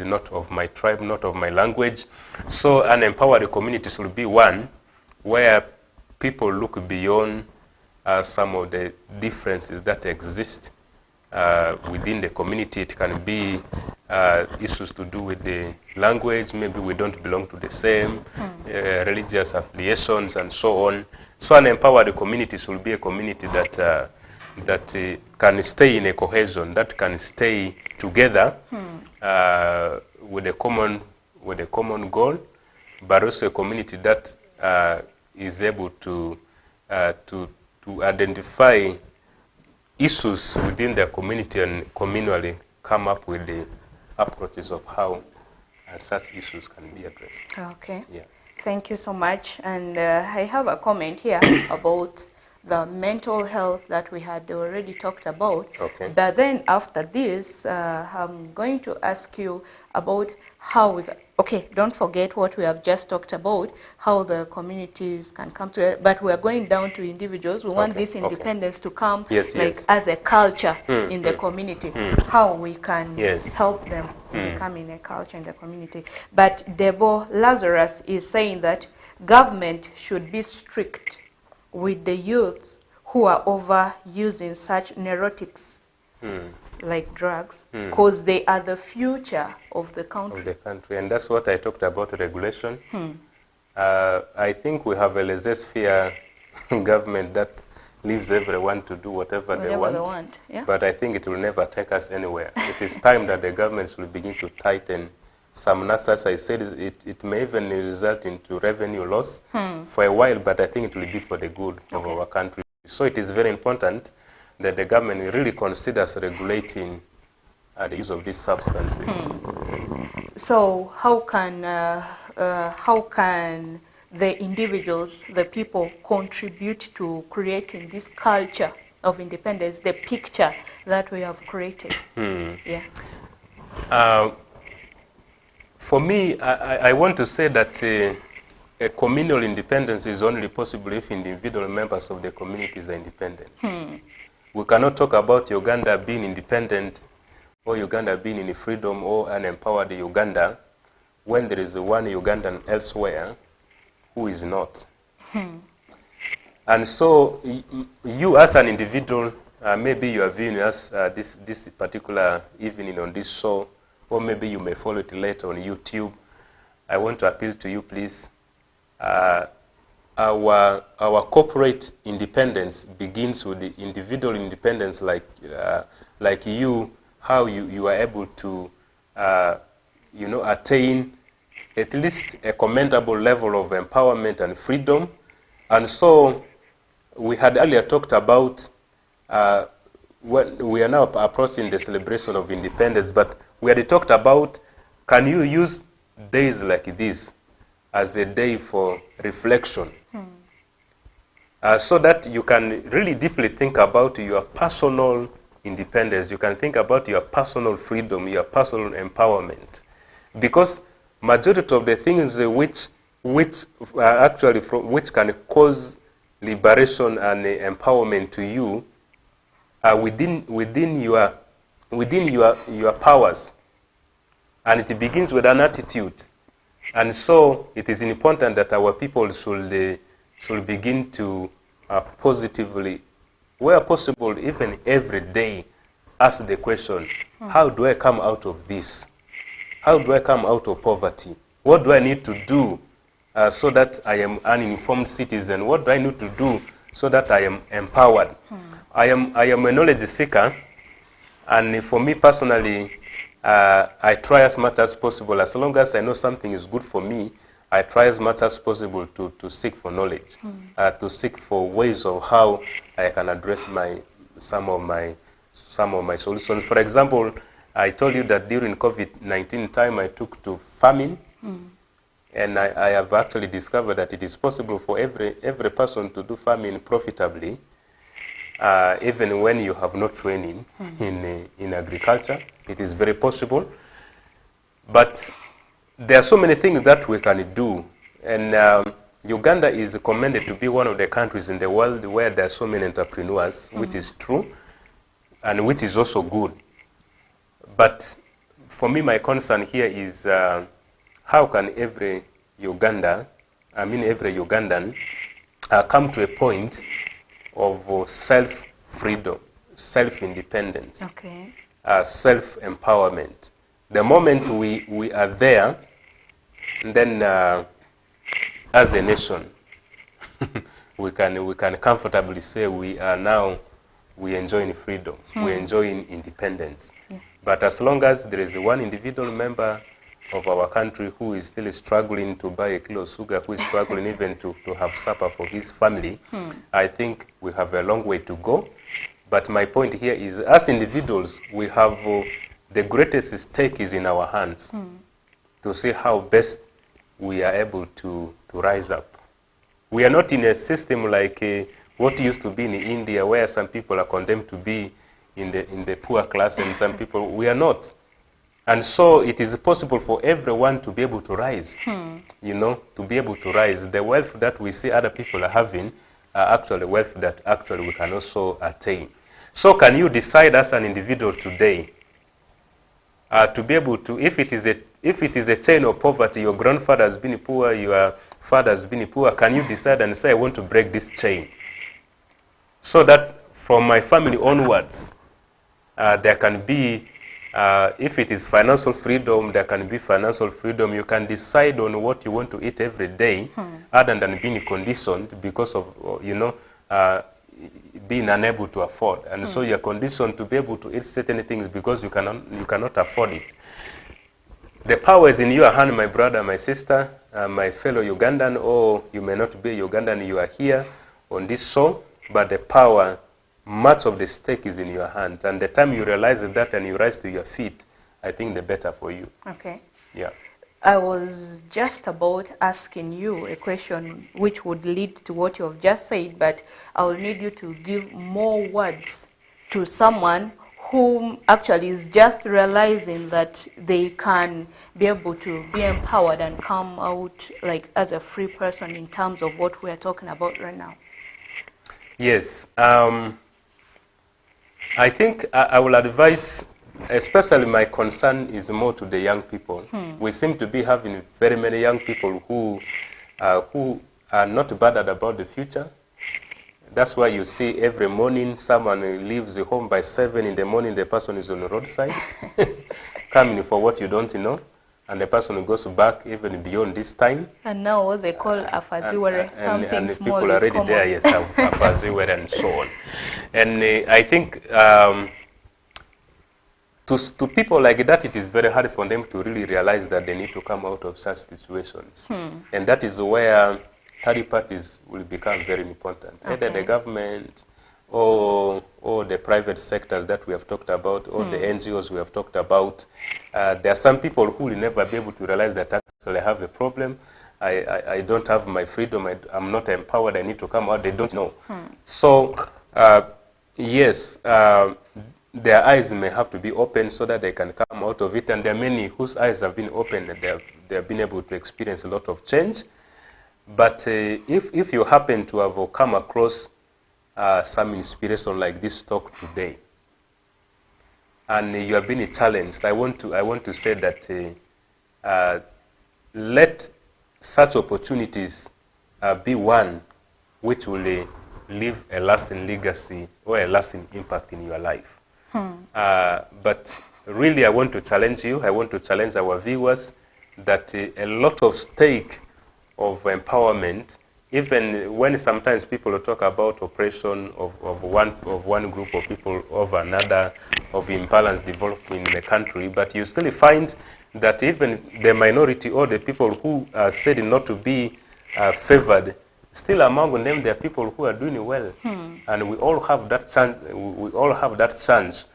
not of my tribe, not of my language. So an empowered community should be one where people look beyond some of the differences that exist within the community. It can be issues to do with the language, maybe we don't belong to the same religious affiliations and so on. So an empowered community should be a community that can stay in a cohesion, that can stay together with a common goal, but also a community that is able to identify issues within their community and communally come up with the approaches of how such issues can be addressed. Okay. Yeah. Thank you so much. And I have a comment here about the mental health that we had already talked about. Okay. But then after this, I'm going to ask you about how we... Okay, don't forget what we have just talked about, how the communities can come together, but we are going down to individuals. We want this independence to come as a culture in the community, how we can help them becoming a culture in the community. But Debo Lazarus is saying that government should be strict with the youth who are overusing such neurotics like drugs, because they are the future of the country. And that's what I talked about, regulation. I think we have a laissez-faire government that leaves everyone to do whatever they want. Yeah? But I think it will never take us anywhere. It is time that the government should begin to tighten some nuts. As I said, it may even result into revenue loss for a while, but I think it will be for the good of our country. So it is very important that the government really considers regulating the use of these substances. So how can the individuals, the people, contribute to creating this culture of independence, the picture that we have created? Yeah. For me, I want to say that a communal independence is only possible if individual members of the communities are independent. We cannot talk about Uganda being independent or Uganda being in freedom or an empowered Uganda when there is one Ugandan elsewhere who is not. And so you as an individual, maybe you are viewing us this particular evening on this show, or maybe you may follow it later on YouTube. I want to appeal to you, please. Our corporate independence begins with the individual independence, like you, how you are able to, attain at least a commendable level of empowerment and freedom. And so we had earlier talked about when we are now approaching the celebration of independence, but we had talked about, can you use days like this as a day for reflection? so that you can really deeply think about your personal independence. You can think about your personal freedom, your personal empowerment. Because majority of the things which can cause liberation and empowerment to you are within your powers. And it begins with an attitude. And so it is important that our people should begin to positively, where possible, even every day, ask the question, how do I come out of this? How do I come out of poverty? What do I need to do so that I am an informed citizen? What do I need to do so that I am empowered? I am a knowledge seeker, and for me personally, I try as much as possible, as long as I know something is good for me, I try as much as possible to seek for knowledge, to seek for ways of how I can address some of my solutions. For example, I told you that during COVID-19 time I took to farming, and I have actually discovered that it is possible for every person to do farming profitably, even when you have no training in agriculture. It is very possible. But there are so many things that we can do, and Uganda is commended to be one of the countries in the world where there are so many entrepreneurs, which is true, and which is also good. But for me, my concern here is how can every Ugandan come to a point of self-freedom, self-independence, self-empowerment. The moment we are there, then as a nation, we can comfortably say we enjoy freedom, we enjoy independence. Yeah. But as long as there is one individual member of our country who is still struggling to buy a kilo of sugar, who is struggling even to have supper for his family, I think we have a long way to go. But my point here is, as individuals, we have the greatest stake is in our hands to see how best we are able to rise up. We are not in a system like what used to be in India, where some people are condemned to be in the poor class, and some people, we are not. And so it is possible for everyone to be able to rise, to be able to rise. The wealth that we see other people are having are actually wealth that actually we can also attain. So can you decide as an individual today to be able to, if it is a chain of poverty, your grandfather has been poor, your father has been poor, can you decide and say, I want to break this chain? So that from my family onwards, there can be, if it is financial freedom, there can be financial freedom. You can decide on what you want to eat every day, other than being conditioned because of, being unable to afford. And so you're conditioned to be able to eat certain things because you cannot afford it. The power is in your hand, my brother, my sister, my fellow Ugandan, or you may not be Ugandan, you are here on this show, but the power, much of the stake is in your hand. And the time you realize that and you rise to your feet, I think the better for you. Okay. Yeah. I was just about asking you a question which would lead to what you have just said, but I will need you to give more words to someone who actually is just realizing that they can be able to be empowered and come out like as a free person in terms of what we are talking about right now. Yes. I think I will advise, especially my concern is more to the young people. We seem to be having very many young people who are not bothered about the future. That's why you see every morning someone leaves the home by 7 in the morning, the person is on the roadside, coming for what you don't know, and the person goes back even beyond this time. And now what they call afaziwere, something and small people is already common. there, yes, afaziwere and so on. And I think to people like that, it is very hard for them to really realize that they need to come out of such situations. And that is where third parties will become very important. Either the government or the private sectors that we have talked about, or the NGOs we have talked about. There are some people who will never be able to realize that actually have a problem. I don't have my freedom, I'm not empowered, I need to come out, they don't know. So, yes, their eyes may have to be open so that they can come out of it, and there are many whose eyes have been opened and they have been able to experience a lot of change. But if you happen to have come across some inspiration like this talk today, and you have been challenged, I want to say that let such opportunities be one which will leave a lasting legacy or a lasting impact in your life. But really, I want to challenge you, I want to challenge our viewers that a lot of stake of empowerment, even when sometimes people talk about oppression of one group of people over another, of imbalance development in the country, but you still find that even the minority or the people who are said not to be favored, still among them there are people who are doing well, and we all have that chance. We all have that chance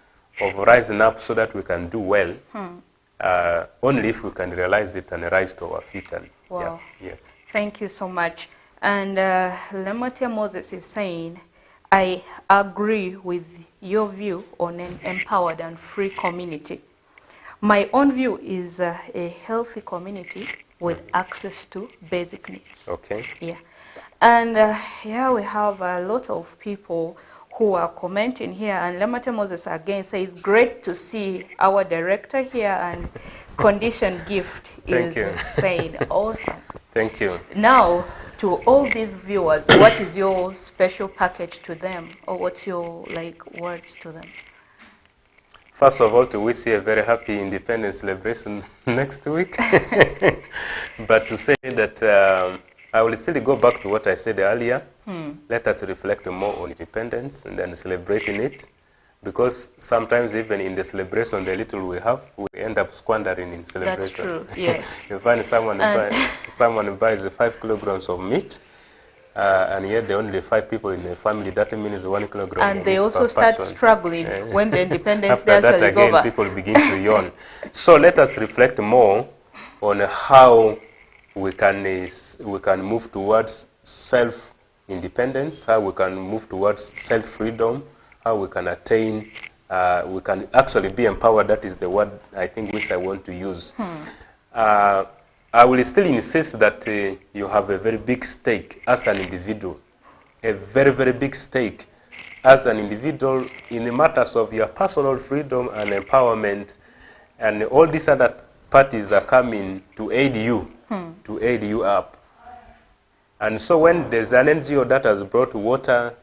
of rising up so that we can do well. Only if we can realize it and rise to our feet. And wow. Yeah, yes. Thank you so much. And Lematia Moses is saying, I agree with your view on an empowered and free community. My own view is a healthy community with access to basic needs. Okay. Yeah. And yeah, we have a lot of people who are commenting here. And Lematia Moses again says, great to see our director here, and Condition Gift is saying, awesome. Thank you. Now, to all these viewers, what is your special package to them, or what's your words to them? First of all, to wish you a very happy independence celebration next week. But to say that I will still go back to what I said earlier. Let us reflect more on independence and then celebrating it. Because sometimes even in the celebration, the little we have, we end up squandering in celebration. That's true, yes. You find someone buys 5 kilograms of meat, and yet there are only 5 people in the family. That means 1 kilogram. And they also start struggling when the independence After that, is again, over. people begin to yawn. So let us reflect more on how we can move towards self-independence, how we can move towards self-freedom, how we can attain, we can actually be empowered. That is the word I think which I want to use. I will still insist that you have a very big stake as an individual, a very, very big stake as an individual in the matters of your personal freedom and empowerment, and all these other parties are coming to aid you up. And so when there's an NGO that has brought water,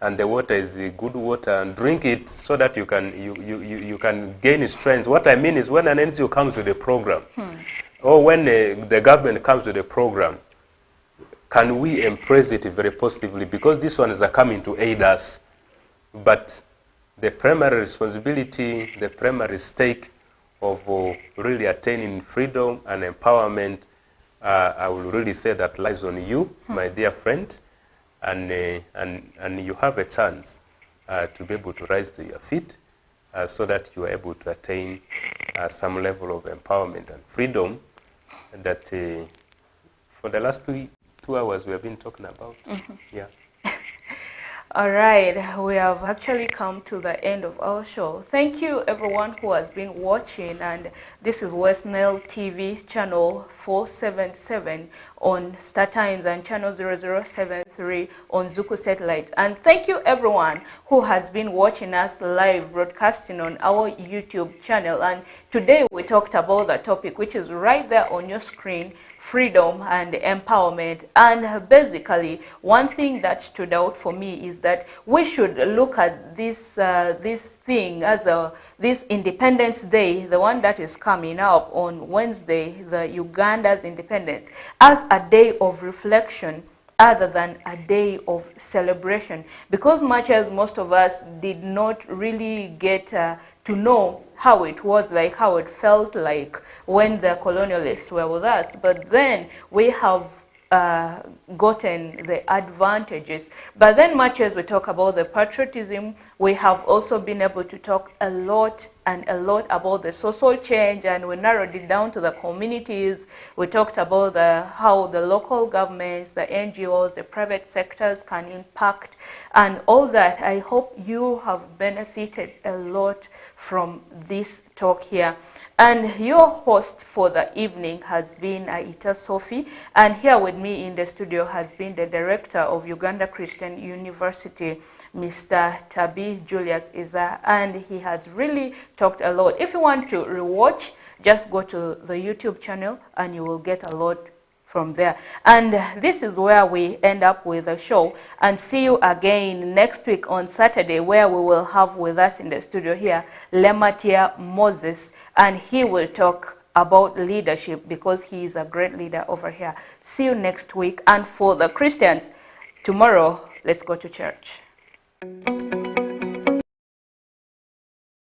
and the water is good water, and drink it so that you can gain strength. What I mean is when an NGO comes with a program, or when the government comes with a program, can we embrace it very positively? Because these ones are coming to aid us. But the primary responsibility, the primary stake of really attaining freedom and empowerment, I will really say that lies on you, my dear friend. And you have a chance to be able to rise to your feet so that you are able to attain some level of empowerment and freedom that for the last 2 hours we have been talking about. Yeah. All right, we have actually come to the end of our show. Thank you everyone who has been watching, and this is West Nile TV channel 477 on Star Times and channel 0073 on Zuku Satellite. And thank you everyone who has been watching us live broadcasting on our YouTube channel. And today we talked about the topic which is right there on your screen, freedom and empowerment. And basically one thing that stood out for me is that we should look at this thing as this Independence Day, the one that is coming up on Wednesday, the Uganda's independence, as a day of reflection other than a day of celebration. Because much as most of us did not really get to know how it was like, how it felt like when the colonialists were with us, but then we have gotten the advantages. But then much as we talk about the patriotism, we have also been able to talk a lot and a lot about the social change, and we narrowed it down to the communities. We talked about how the local governments, the NGOs, the private sectors can impact and all that. I hope you have benefited a lot from this talk here. And your host for the evening has been Aita Sophie, and here with me in the studio has been the director of Uganda Christian University, Mr. Tabi Julius Iza, and he has really talked a lot. If you want to rewatch, just go to the YouTube channel and you will get a lot from there. And this is where we end up with the show, and see you again next week on Saturday, where we will have with us in the studio here Lematia Moses, and he will talk about leadership because he is a great leader over here. See you next week. And for the Christians, tomorrow let's go to church.